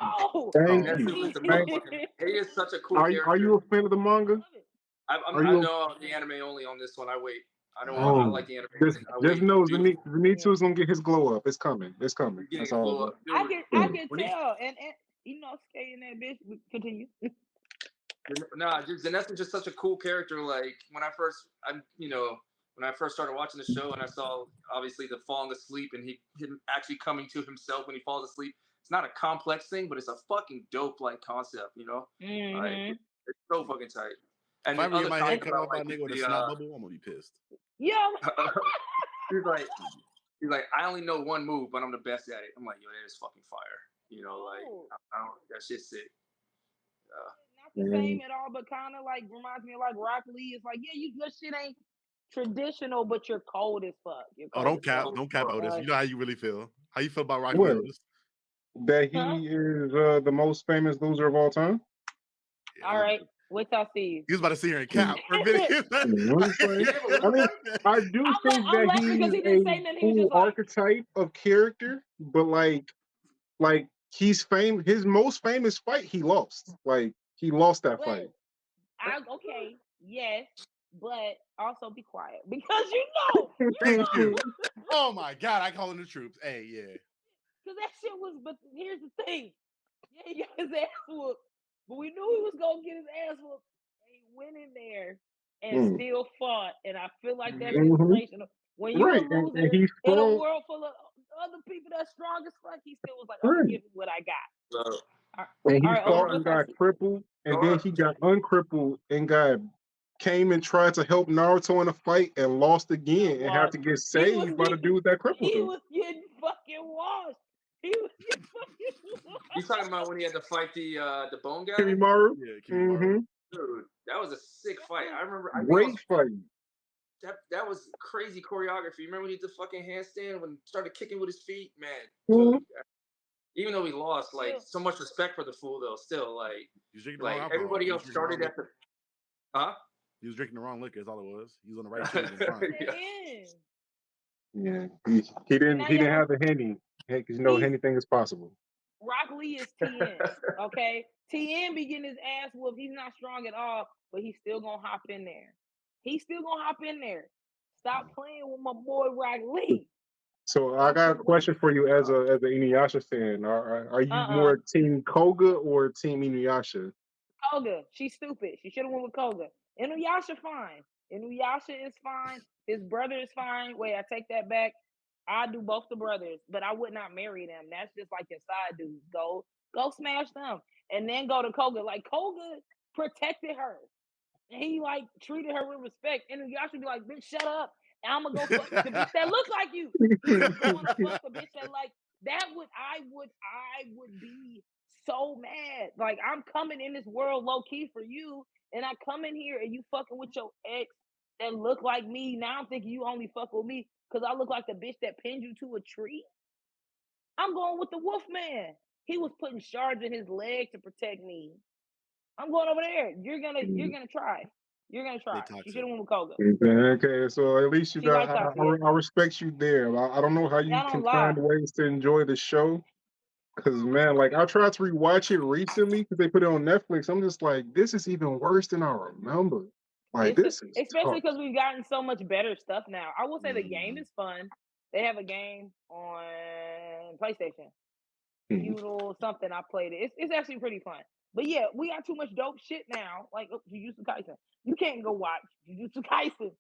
Oh, Thank Zenitsu you. is the motherfucking. He is such a cool character. Are you a fan of the manga? I know the anime only on this one. I wait. I don't. I like the anime. Just know Zenitsu is gonna get his glow up. It's coming. It's coming. That's all. I can tell, and you know, skating that bitch. Continue. Nah, Zenitsu's just such a cool character. Like when I first started watching the show and I saw obviously the falling asleep and him actually coming to himself when he falls asleep. It's not a complex thing, but it's a fucking dope like concept, you know? Like, it's so fucking tight. And if I ever get my head cut off by a nigga with a snot bubble, I'm gonna be pissed. Yeah. he's like, I only know one move, but I'm the best at it. I'm like, yo, that is fucking fire. You know, like I don't that shit's sick. Not the same at all, but kind of like reminds me of like Rock Lee. It's like, yeah, your shit ain't traditional, but you're cold as fuck. Don't cap, Otis. You know how you really feel. How you feel about Rock Lee, Otis? That he is the most famous loser of all time. Yeah, all right, wait till I see you. He was about to see her in cap for a minute. I mean, I do think that he's a cool archetype of character, but like he's famous. His most famous fight, he lost. Like he lost that fight. Okay, yes, but also be quiet because you know. Thank you. Oh my God, I call in the troops. Hey, yeah. Because that shit was. But here's the thing. Yeah, he got his ass whooped, but we knew he was gonna get his ass whooped. He went in there and still fought, and I feel like that's inspirational. When you're a loser in a world full of other people that's strong as fuck, he still was like, "I'm gonna give you what I got." And he fought and got crippled, and then he got uncrippled and came and tried to help Naruto in a fight and lost again and had to get saved by the dude that crippled him. He was getting fucking washed. He was getting fucking washed. You talking about when he had to fight the bone guy? Kimimaru? Yeah, Kimimaru. Dude, that was a sick fight. I remember. Great fight. That was crazy choreography. Remember when he did the fucking handstand when he started kicking with his feet? Man, dude, even though he lost, like so much respect for the fool though. Still, like everybody else started at the. He was drinking the wrong liquor. Is all it was. He was on the right team. Yeah, he didn't have a Henny because anything is possible. Rock Lee is TN, okay? TN be getting his ass whooped. He's not strong at all, but he's still gonna hop in there. Stop playing with my boy Rock Lee. So I got a question for you as an Inuyasha fan. Are you more team Koga or team Inuyasha? Koga. She's stupid. She should have went with Koga. Inuyasha fine. Inuyasha is fine. His brother is fine. Wait, I take that back. I do both the brothers, but I would not marry them. That's just like your side dudes. Go smash them. And then go to Koga. Like Koga protected her. And he like treated her with respect. And Inuyasha be like, bitch, shut up. I'm gonna go fuck the bitch that look like you. You going to fuck the bitch that like that would I would be so mad. Like I'm coming in this world low key for you, and I come in here and you fucking with your ex that look like me. Now I'm thinking you only fuck with me because I look like the bitch that pinned you to a tree. I'm going with the wolf man. He was putting shards in his leg to protect me. I'm going over there. You're gonna try. You're gonna They try. She should toxic. have went with Koga. Okay, so at least you She got. like toxic. I respect you there. I don't know how Yeah, you I don't can lie. find ways to enjoy the show. Cause man, like I tried to rewatch it recently because they put it on Netflix. I'm just like, this is even worse than I remember. Like this is Especially tough. because we've gotten so much better stuff now. I will say the game Mhm. is fun. They have a game on PlayStation. Mhm. Feudal something. I played it. It's actually pretty fun. But yeah, we got too much dope shit now. Like Jujutsu Kaisen. You can't go watch Jujutsu Kaisen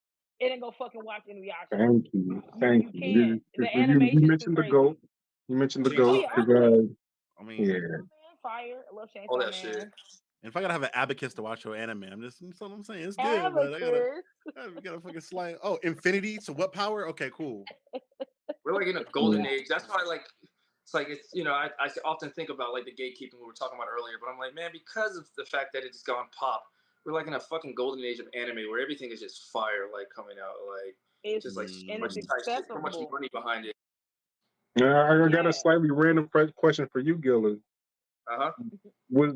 and then go fucking watch Inuyasha. Thank you, You thank you. can't. The You animation is too mentioned the goat. crazy. You mentioned the Chainsaw Oh goat. yeah, Man, 'Cause, honestly, I yeah, mean, Chainsaw Man, fire. I love all Chainsaw that shit. Man. if I gotta have an abacus to watch your anime, that's what I'm saying. It's good, but Abacus. we gotta fucking slide. Oh, infinity. So what power? Okay, cool. We're like in a yeah. golden age. That's why like it's like it's I often think about like the gatekeeping we were talking about earlier, but I'm like, man, because of the fact that it's gone pop, we're like in a fucking golden age of anime where everything is just fire like coming out, like It's just like so and much it's Mm, tight shit, so much accessible. money behind it. I got a Yeah. slightly random question for you, Gilla. Uh-huh. Was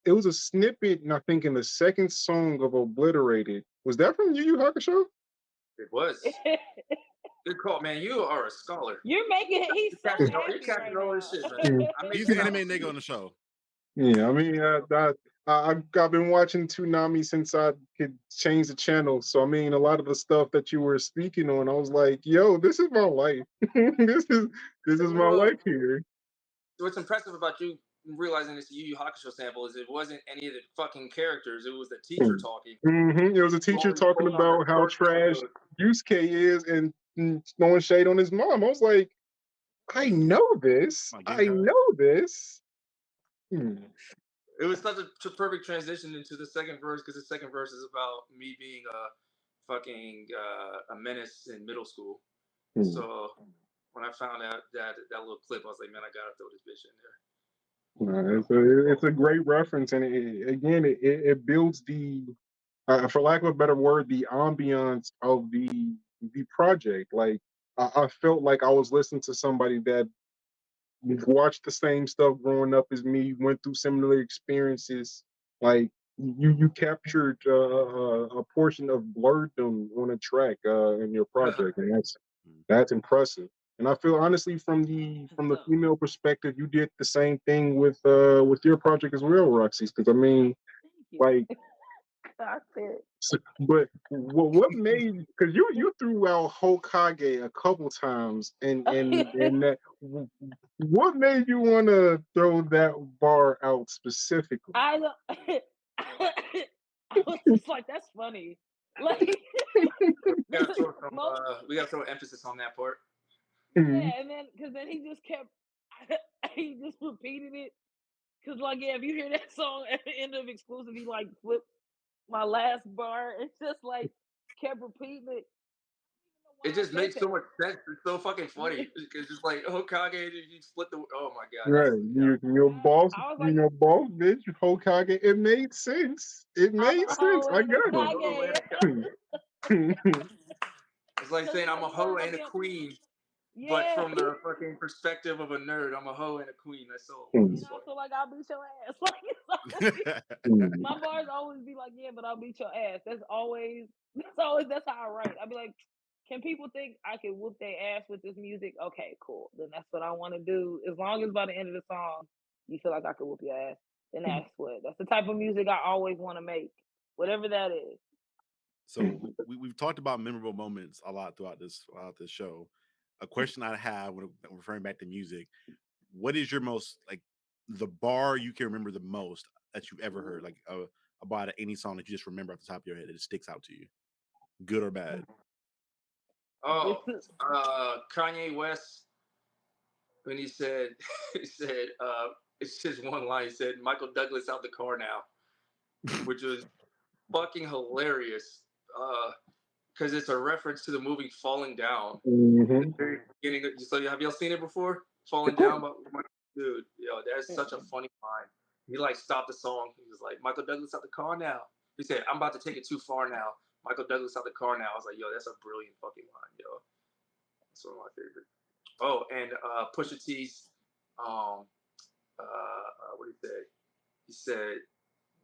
it was a snippet, and I think in the second song of Obliterated. Was that from Yu Yu Hakusho? It was. Good call, man. You are a scholar. You're making he's You're so catching happy right all this now. shit, man. Mm. I made he's this the out anime for nigga you. on the show. Yeah, I mean, I've been watching Toonami since I could change the channel. So I mean, a lot of the stuff that you were speaking on, I was like, "Yo, this is my life. This is my Well, life here." what's impressive about you realizing this Yu Yu Hakusho sample is it wasn't any of the fucking characters. It was the teacher talking. It was a teacher talking Going on the about how first trash episode. Yusuke is and throwing shade on his mom. I was like, I know this. My I Genkai. know this. Hmm. It was such a perfect transition into the second verse because the second verse is about me being a menace in middle school. Hmm. So when I found out that little clip, I was like, man, I gotta throw this bitch in there. It's a great reference, and it builds the, for lack of a better word, the ambiance of the project. Like I felt like I was listening to somebody that watched the same stuff growing up as me, went through similar experiences. Like you captured a portion of Blerdom on a track in your project, and that's impressive. And I feel honestly from the So female perspective, you did the same thing with your project as well, Roxy. Because I mean, thank you. like, I said but what made, because you threw out Hokage a couple times, and that, what made you want to throw that bar out specifically? I I was just like, that's funny. Like We gotta throw some. most We gotta throw emphasis on that part. Mhm. yeah, and then because then he just kept he just repeated it. Cause like yeah, if you hear that song at the end of exclusive, he like flipped my last bar. It's just like kept repeating it. It I just don't know why I said makes so much sense. It's so fucking funny. It's just like Hokage, you split the. Oh my god, that's Right, yeah. your boss, I was like, boss bitch, Hokage. It made sense. It I'm made a sense. hoe I and a got I'm a it. hoe and Kage. a It's like Cause saying you know, I'm a you know hoe how and a them, queen, but yeah. from the fucking perspective of a nerd, I'm a hoe and a queen. That's all. And It's I funny. feel like I'll beat your ass. Like it's always, my bars always be like, yeah, but I'll beat your ass. That's how I write. I'll be like, can people think I can whoop their ass with this music? Okay, cool. Then that's what I want to do. As long as by the end of the song you feel like I can whoop your ass, then that's the type of music I always want to make. Whatever that is. So we've talked about memorable moments a lot throughout this show. A question I have when referring back to music: what is your most like the bar you can remember the most that you've ever heard, like about any song that you just remember off the top of your head that it sticks out to you, good or bad? This Oh, is Kanye West when he said he said it's just one line. He said Michael Douglas out the car now, which was fucking hilarious. because it's a reference to the movie Falling Down. Mm-hmm. Very beginning. So have y'all seen it before? Falling Of course. Down, dude. Yo, that's such a funny line. He like stopped the song. He was like, "Michael Douglas out the car now." He said, "I'm about to take it too far now." Michael Douglas out the car now. I was like, "Yo, that's a brilliant fucking line, yo." That's one of my favorites. Oh, and Pusha T's, what did he say? He said,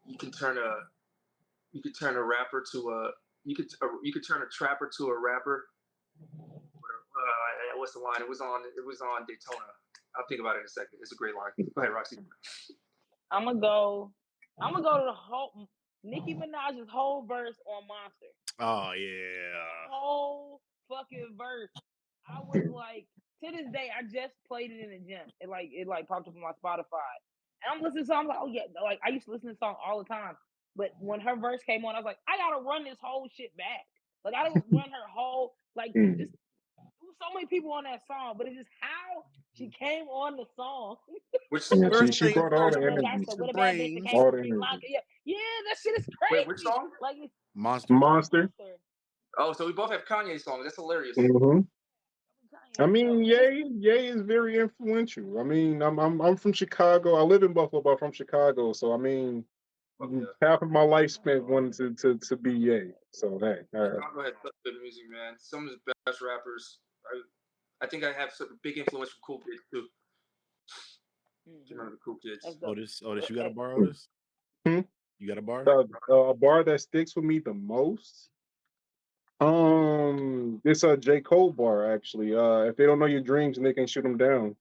"You can turn a rapper to a you could turn a trapper to a rapper." What's the line? It was on Daytona. I'll think about it in a second. It's a great line. Go ahead, Roxy. I'm gonna go to the whole Nicki Minaj's whole verse on Monster. Oh yeah. Whole fucking verse. I was like, to this day, I just played it in the gym. It popped up on my Spotify. And I'm listening to songs like, oh yeah, like I used to listen to this song all the time. But when her verse came on, I was like, I gotta run this whole shit back. Like I didn't run her whole just so many people on that song, but it's just how she came on the song. Which Yeah, First she things brought all first, the bro. energy. With a bad bitch that Brains. came All from the Sri energy. Lanka. Yeah, that shit is crazy. Wait, which song? Like Monster. Monster. Oh, so we both have Kanye songs. That's hilarious. Mm-hmm. I mean, Ye is very influential. I mean, I'm from Chicago. I live in Buffalo, but I'm from Chicago. So I mean, half of my life spent wanting to be Ye. So hey, Chicago has such good music, man. Some of the best rappers. I think I have such a big influence from Cool Kids too. Mm-hmm. Remember the Cool Kids? Otis, you got a bar, Otis? Hmm? You got a bar? A bar that sticks with me the most. It's a J. Cole bar actually. If they don't know your dreams, and they can shoot them down.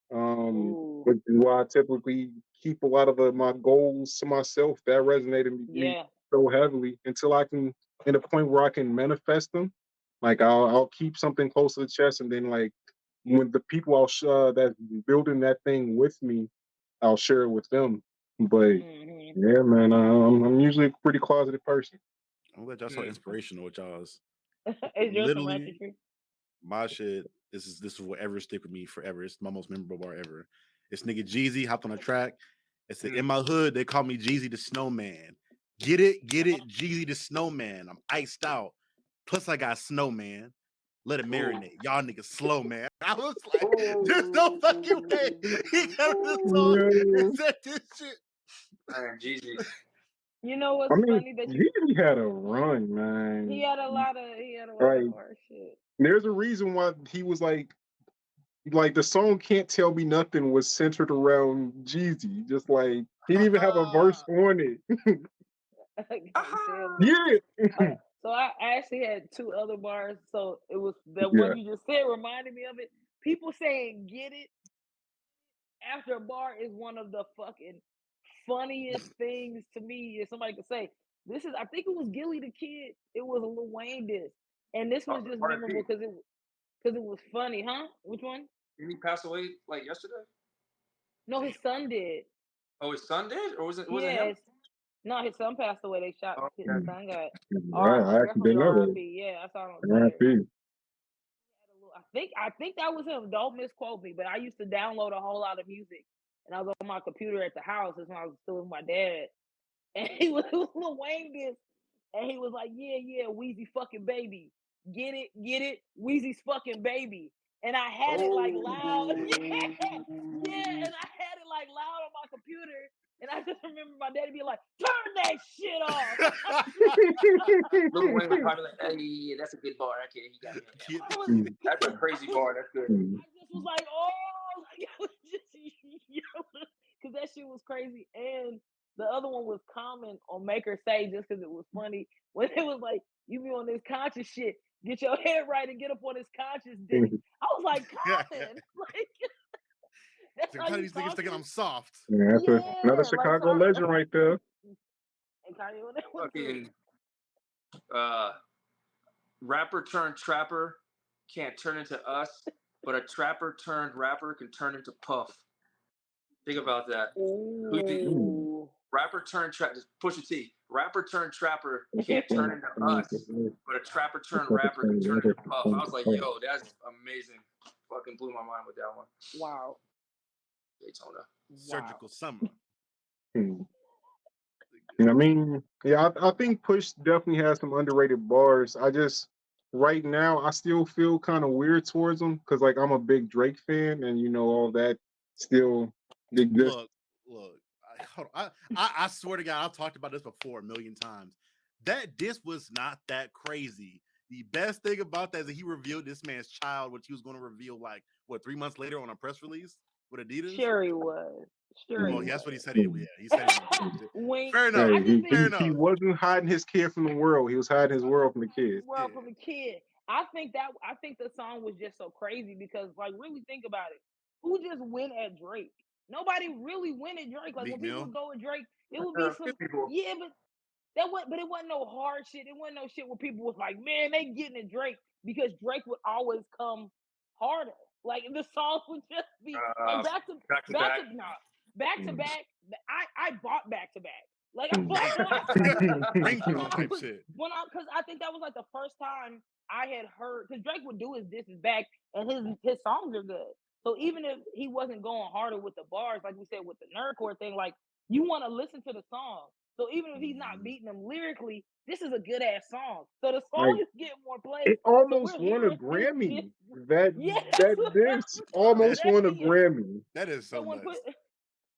Which is why I typically keep a lot of my goals to myself. That resonated with me so heavily until I can, in a point where I can manifest them. Like I'll keep something close to the chest, and then like when the people that's building that thing with me, I'll share it with them. But yeah, man, I'm usually a pretty closeted person. I'm glad y'all so inspirational with y'all's. Is yours some Literally, ratchetry? my shit. This is whatever stick with me forever. It's my most memorable bar ever. It's nigga Jeezy hopped on a track. It said, "In my hood, they call me Jeezy the Snowman. Get it, Jeezy the Snowman. I'm iced out. Plus, I got Snowman. Let it marinate. Y'all niggas slow, man." I was like, "There's no fucking way." He got this song and said this shit. Man, Jeezy. You know what's funny that Jeezy had a run, man. He had a lot of hard shit. There's a reason why he was like the song "Can't Tell Me Nothing" was centered around Jeezy. Just like he didn't even have a verse on it. Yeah. So I actually had two other bars. So it was the one you just said reminded me of it. People saying "get it" after a bar is one of the fucking funniest things to me. If somebody could say this is, I think it was Gilly the Kid. It was a Lil Wayne diss, and this was just memorable because it was funny, huh? Which one? Didn't he pass away like yesterday? No, his son did. Oh, his son did, or was it? Was it him? No, his son passed away. They shot his son. Got I didn't know that. Yeah, I saw him on Twitter. I think that was him. Don't misquote me, but I used to download a whole lot of music, and I was on my computer at the house. That's when I was still with my dad, and it was Lil Wayne this, and he was like, "Yeah, Weezy fucking baby, get it, Weezy's fucking baby." And I had it like loud, and I had it like loud on my computer. And I just remember my daddy being like, "Turn that shit off." Lil Wayne was probably like, "Hey, yeah, that's a good bar. Okay, he got me. That's a crazy bar. That's good." I just was like, "Oh," like I was just yelling because that shit was crazy. And the other one was Common on Make Her Say, just because it was funny when it was like, "You be on this conscious shit, get your head right and get up on this conscious dick." I was like, "Common, like." That's how these niggas thinking I'm soft. Yeah, that's another Chicago legend right there. And Kanye on that one too. Rapper turned trapper can't turn into us, but a trapper turned rapper can turn into Puff. Think about that. Rapper turned trapper, Pusha T. Rapper turned trapper can't turn into us, but a trapper turned rapper can turn into Puff. I was like, yo, that's amazing. Fucking blew my mind with that one. Wow. Daytona. Surgical Summer. I mean, yeah, I think Push definitely has some underrated bars. right now, I still feel kind of weird towards him because like I'm a big Drake fan, and you know all that still exists. Look. Hold on. I swear to God, I've talked about this before a million times. That diss was not that crazy. The best thing about that is that he revealed this man's child, which he was going to reveal like what 3 months later on a press release with Adidas. Sure he was. Sure he Well, Mm, that's what he was. said. Yeah, he said he was going to. Wink. Fair Hey, enough. I just think Fair he enough. wasn't hiding his kid from the world. He was hiding his world from the kid. world Yeah. from a kid. I think the song was just so crazy because like really think about it. Who just went at Drake? Nobody really went at Drake. Like Meek when people Mill. would go at Drake, it would be Few some people. yeah, but it wasn't no hard shit. It wasn't no shit where people was like, man, they getting at Drake because Drake would always come harder. Like the song would just be like Uh, back to back back. to no back to Mm, back. I bought back to back. Like I mm, bought like Ringtone I type was shit. because I think that was like the first time I had heard because Drake would do his this is back and his songs are good. So even if he wasn't going harder with the bars, like we said with the nerdcore thing, like you want to listen to the song. So even if he's not Mhm. beating them lyrically, this is a good ass song. So the like song is getting more plays. it So almost we're won a hearing his Grammy. diss. That Yeah, that that's this what I'm That almost won a saying. Grammy. that is So so when nuts.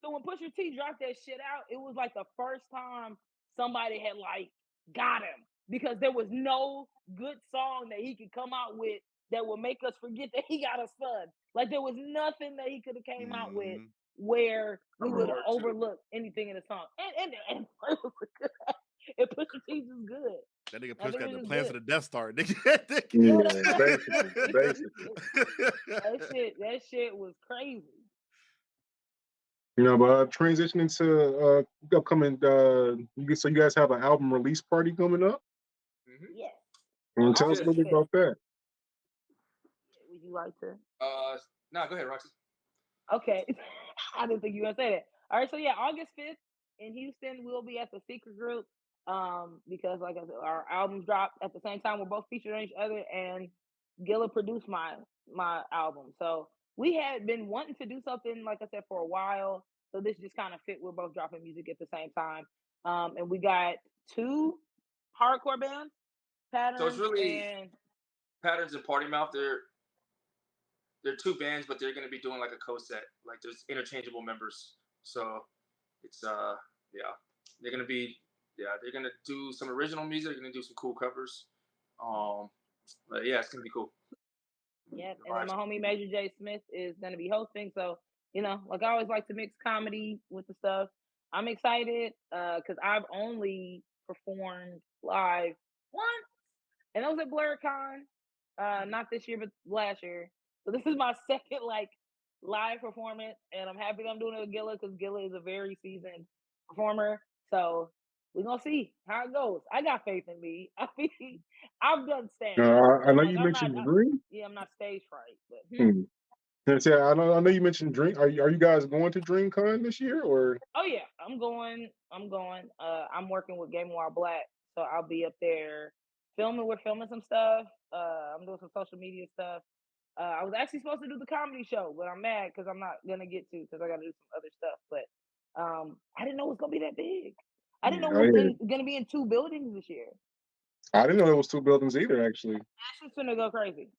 so when Pusha T dropped that shit out, it was like the first time somebody had like got him because there was no good song that he could come out with that would make us forget that he got a son. Like there was nothing that he could have came out with Mhm. where we Summer would Word too. overlook anything in the song. And Blerd was good. And Pusha T's is good. That nigga Like pushed the got the music's plans good. for the Death Star. Nigga. Yeah, Yeah, that's what I'm basically, saying. basically. That shit was crazy. You know, but transitioning to upcoming. So you guys have an album release party coming up. Yes. And tell us a August little August bit 5th. about that. Would you like to? No, go ahead, Roxy. Okay. I didn't think you were gonna say that. All right, so yeah, August 5th in Houston, we'll be at the Secret Group. Because like I said, our albums drop at the same time. We're both featured on each other, and Gilla produced my album. So we had been wanting to do something, like I said, for a while. So this just kind of fit. We're both dropping music at the same time. And we got two hardcore bands, So it's Patterns really and Patterns and Party Mouth. They're two bands, but they're gonna be doing like a co-set. Like there's interchangeable members. So it's yeah. They're gonna be they're gonna do some original music, they're gonna do some cool covers. Um but yeah, it's gonna be cool. Yep. The And then vibes. my homie Major J. Smith is going to be hosting. So, like I always like to mix comedy with the stuff. I'm excited because I've only performed live once, and that was at BlerdCon. Not this year, but last year. So this is my second like live performance, and I'm happy that I'm doing it with Gilla because Gilla is a very seasoned performer. So we're gonna see how it goes. I got faith in me. I mean, I've done stand up, so I know I'm like, you I'm not. mentioned Dream. Yeah, I'm not stage fright, but Hmm. Yes, yeah, I know you mentioned Dream. Are you guys going to DreamCon this year or? oh yeah, I'm going. I'm going. I'm working with Game Wire Black, so I'll be up there filming. We're filming some stuff. I'm doing some social media stuff. I was actually supposed to do the comedy show, but I'm mad because I'm not gonna get to because I got to do some other stuff. But I didn't know it was gonna be that big. I didn't Yeah, know it was gonna be in two buildings this year. I didn't know there was two buildings either. Actually, That shit's gonna go crazy.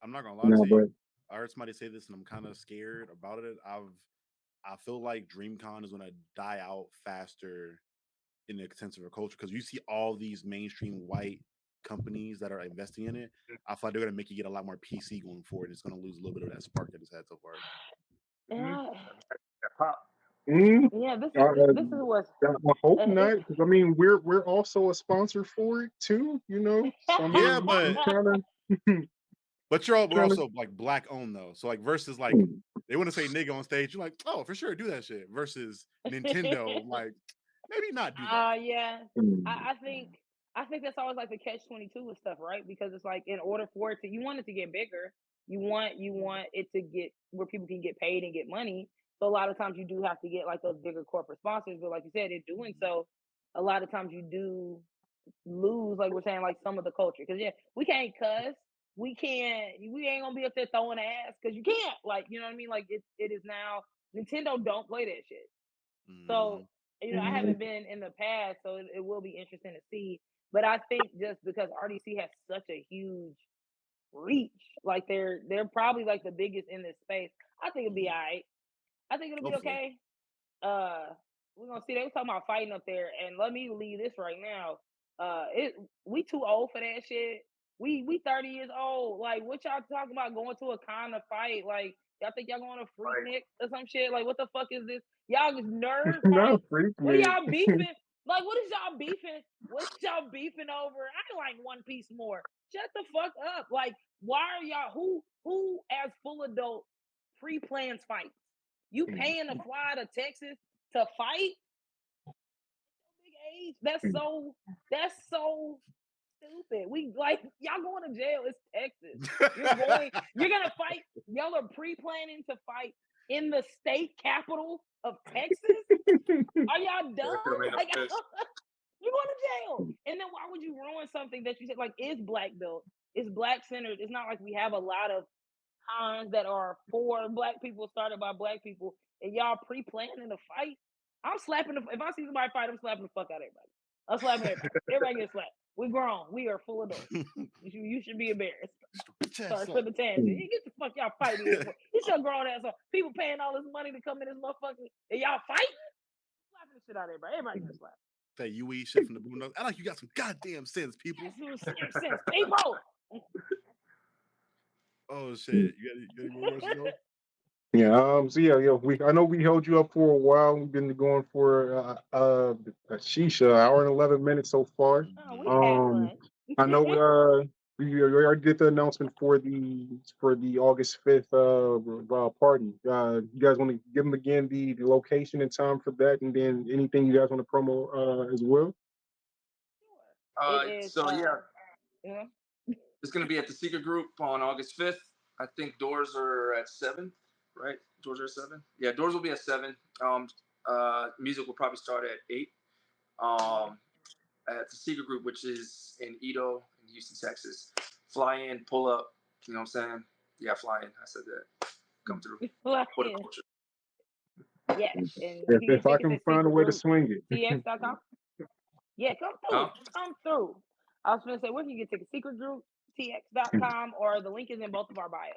I'm not gonna lie no, to you. but I heard somebody say this, and I'm kind of scared about it. I feel like DreamCon is gonna die out faster in the sense of a culture because you see all these mainstream white companies that are investing in it. I feel like they're gonna make it get a lot more PC going forward. It's gonna lose a little bit of that spark that it's had so far. Mm-hmm. Yeah, Pop. mm, yeah. This is uh, what's I hope it, not. 'Cause, I mean, we're also a sponsor for it too. You know, so I Yeah, mean, but we're trying to we're trying to. also like black owned though. So like versus like Mm, they want to say nigga on stage, you're like, oh for sure, do that shit. Versus Nintendo, like maybe not do that. Yeah. mm, I, I think I think that's always like the catch-22 with stuff, right? Because it's like in order for it to you want it to get bigger, you want it to get where people can get paid and get money. So a lot of times you do have to get like those bigger corporate sponsors, but like you said, in doing so, a lot of times you do lose, like we're saying, like some of the culture. Because yeah, we can't cuss, we ain't gonna be up there throwing ass because you can't. Like you know what I mean? Like it is now Nintendo don't play that shit. So, Hmm. I mm, haven't been in the past, so it will be interesting to see. But I think just because RDC has such a huge reach. Like they're probably like the biggest in this space. I think it'll be alright. I think it'll be Hopefully. okay. We're gonna see. They was talking about fighting up there, and let me leave this right now. We too old for that shit. We 30 years old. Like, what y'all talking about going to a con to fight? Like, y'all think y'all going to freak Right. Nick or some shit? Like, what the fuck is this? Y'all just nerd No, fight. freak What are me. y'all beefing? Like, what is y'all beefing? What is y'all beefing over? I like One Piece more. Shut the fuck up. Like, why are y'all who as full adult pre-plans fights? You paying to fly to Texas to fight? Big age. That's so stupid. We like y'all going to jail. It's Texas. You're gonna fight. Y'all are pre-planning to fight in the state capital of Texas. Are y'all dumb? Like you're going to jail. And then why would you ruin something that you said like is black built? It's black centered. It's not like we have a lot of cons that are for black people started by black people and y'all pre-planning the fight. I'm slapping if I see somebody fight, I'm slapping the fuck out of everybody. I'm slapping everybody. Everybody gets slapped. We grown. We are full adults. You should be embarrassed. Sorry for the tangent. You get the fuck y'all fighting for. Get your grown ass up. People paying all this money to come in this motherfucker and y'all fighting? Slapping the shit out of everybody. Everybody gets slapped. That UE shit from the Boondocks. I like you got some goddamn sense, people. Yes, sense, people. Oh shit! You got any more words to go? Yeah. So I know we held you up for a while. We've been going for a hour and 11 minutes so far. Oh, we had fun. I know we already did the announcement for the August 5th party. You guys want to give them again the location and time for that, and then anything you guys want to promo as well? It is, So yeah. it's gonna be at the Secret Group on August 5th. I think doors are at 7, right? Doors are at 7. Yeah, doors will be at 7. Music will probably start at 8. At the Secret Group, which is in Edo, in Houston, Texas. Fly in, pull up. You know what I'm saying? Yeah, fly in. I said that. Come through. Fly For the in. culture. Yes, and you can If get I tickets can at find a way to swing it. secretgrouptx.com. Yeah, come through. Huh? Come through. I was gonna say, where can you get tickets? Secretgrouptx.com, or the link is in both of our bios.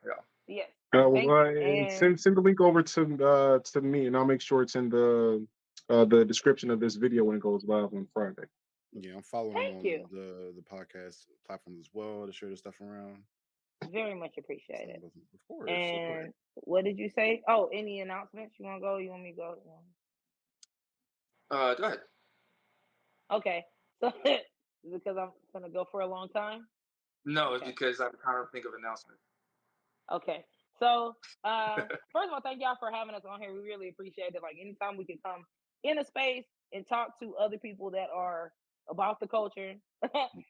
Yeah. Yes. Thank you. And Send the link over to me, and I'll make sure it's in the description of this video when it goes live on Friday. Yeah, I'm following thank on you. the podcast platforms as well to share this stuff around. Very much appreciated. Of course. And what did you say? Oh, any announcements? You want to go? You want me to go? Go ahead. Okay. So because I'm gonna go for a long time. No, it's because I'm trying to think of announcement. Okay. So first of all, thank y'all for having us on here. We really appreciate it. Like anytime we can come in a space and talk to other people that are about the culture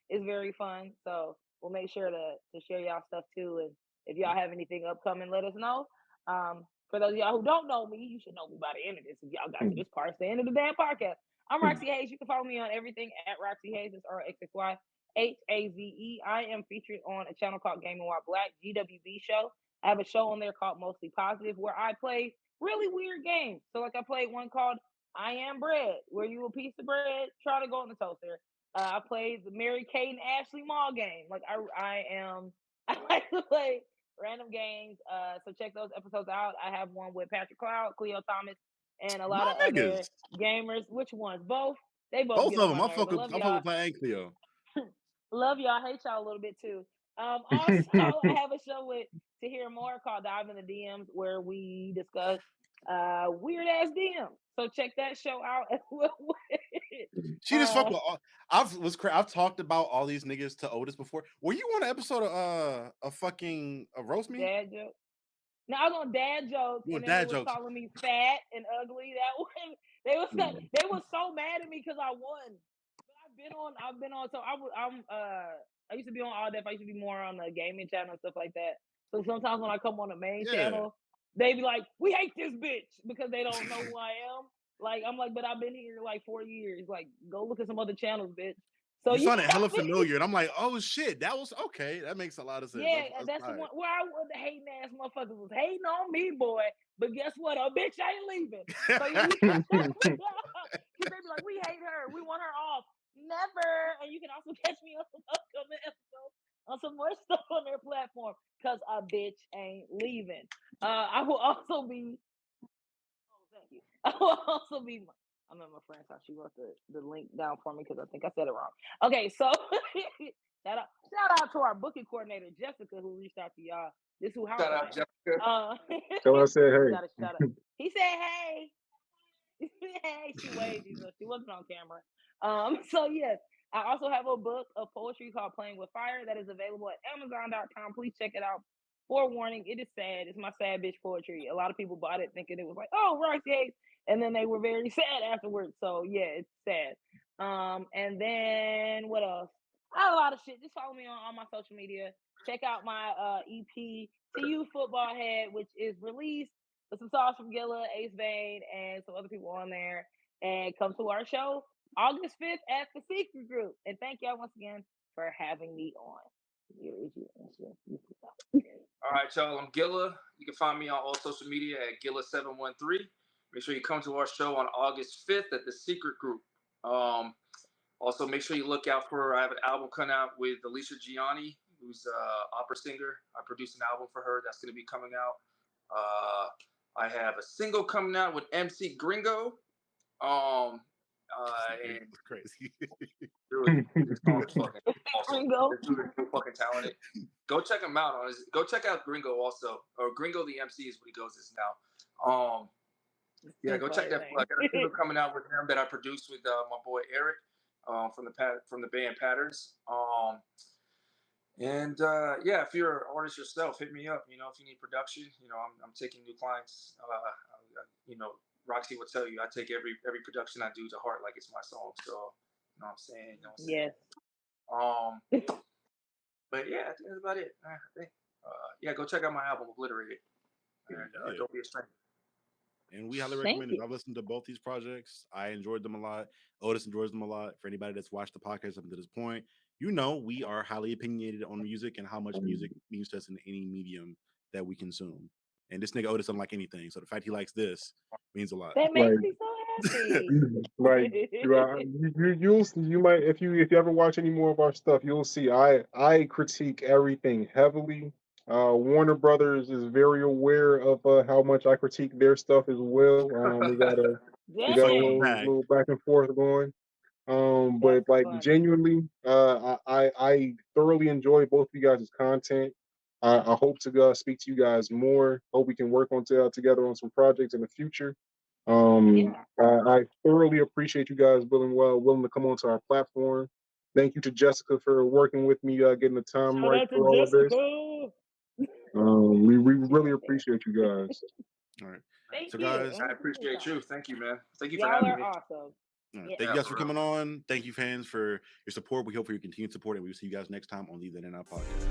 is very fun. So we'll make sure to share y'all stuff too. And if y'all have anything upcoming, let us know. For those of y'all who don't know me, you should know me by the end of this. If y'all got to this part, it's the end of the damn podcast. I'm Roxxy Haze. You can follow me on everything at Roxxy Haze. It's RXXY HAZE. I am featured on a channel called Gaming While Black, GWB show. I have a show on there called Mostly Positive where I play really weird games. So like I played one called I Am Bread, where you a piece of bread, try to go in the toaster. I played the Mary Kate and Ashley Mall game. Like I like to play random games. So check those episodes out. I have one with Patrick Cloud, Cleo Thomas, and a lot of other gamers. Which ones? Both. They both get of on them. my nerves. I love y'all. with my Cleo. Love y'all. Hate y'all a little bit too. Also, I have a show with To Hear More called Dive in the DMs where we discuss weird ass DMs. So check that show out as well. She just fuck with I've talked about all these niggas to Otis before. Were you on an episode of a fucking Roast Me? Dad joke. No, I was on dad jokes, and then they was calling me fat and ugly. That one, they was so mad at me because I won. But I've been on. So I used to be on All Def. I used to be more on the gaming channel and stuff like that. So sometimes when I come on the main channel, they be like, "We hate this bitch" because they don't know who I am. Like I'm like, but I've been here like 4 years. Like, go look at some other channels, bitch. So you sounded hella familiar, and I'm like, oh shit, that was okay. That makes a lot of sense. Yeah, that's the one where the hating ass motherfuckers was hating on me, boy. But guess what? A bitch ain't leaving. So you they be like, we hate her. We want her off. Never. And you can also catch me on some upcoming episodes on some more stuff on their platform because a bitch ain't leaving. I will also be. Oh, thank you. I will also be. I'm at my friend's house. She wrote the link down for me because I think I said it wrong. Okay, so shout out to our booking coordinator Jessica who reached out to y'all. This who house Shout I'm out, at. Jessica. Tell her I said hey. Shout out. He said hey. Hey, she waved you, so she wasn't on camera. So yes, I also have a book of poetry called Playing with Fire that is available at Amazon.com. Please check it out. Forewarning, it is sad. It's my sad bitch poetry. A lot of people bought it thinking it was like, oh, Roxxy Haze, and then they were very sad afterwards. So yeah, it's sad. And then what else? I have a lot of shit. Just follow me on all my social media. Check out my EP To You Football Head, which is released with some songs from Guilla, Ace Vane, and some other people on there. And come to our show August 5th at the Secret Group. And thank y'all once again for having me on. Here is your answer. All right, y'all. I'm Guilla. You can find me on all social media at Guilla713. Make sure you come to our show on August 5th at the Secret Group. Also, make sure you look out for, I have an album coming out with Alicia Gianni, who's an opera singer. I produced an album for her that's going to be coming out. I have a single coming out with MC Gringo. And It's crazy. dude, this song is fucking awesome. Gringo. This dude is so fucking talented. Go check him out. Go check out Gringo also, or Gringo the MC is what he goes as now. Yeah, go check that. I got a single coming out with him that I produced with my boy Eric from the band Patterns. Yeah, if you're an artist yourself, hit me up. You know, if you need production, you know, I'm taking new clients. You know, Roxy will tell you I take every production I do to heart like it's my song. So, you know what I'm saying? You know what I'm saying? Yes. But yeah, I think that's about it. I think. Yeah, go check out my album Obliterated. And don't be a stranger. And we highly recommend it. I've listened to both these projects. I enjoyed them a lot. Otis enjoys them a lot. For anybody that's watched the podcast up to this point, you know we are highly opinionated on music and how much music means to us in any medium that we consume. And this nigga Otis doesn't like anything. So the fact he likes this means a lot. That makes me so happy. Like you might if you ever watch any more of our stuff, you'll see I critique everything heavily. Warner Brothers is very aware of how much I critique their stuff as well. We got a little back and forth going. But like genuinely, I thoroughly enjoy both of you guys' content. I hope to speak to you guys more. Hope we can work on together on some projects in the future. I thoroughly appreciate you guys willing to come onto our platform. Thank you to Jessica for working with me, getting the time Shout right out to for all of this. We really appreciate you guys. All right. Thank so you. guys, I appreciate you. Thank you, man. Thank you for Y'all having are me. awesome. Thank you guys for coming on. Thank you, fans, for your support. We hope for your continued support, and we will see you guys next time on the Then and Now podcast.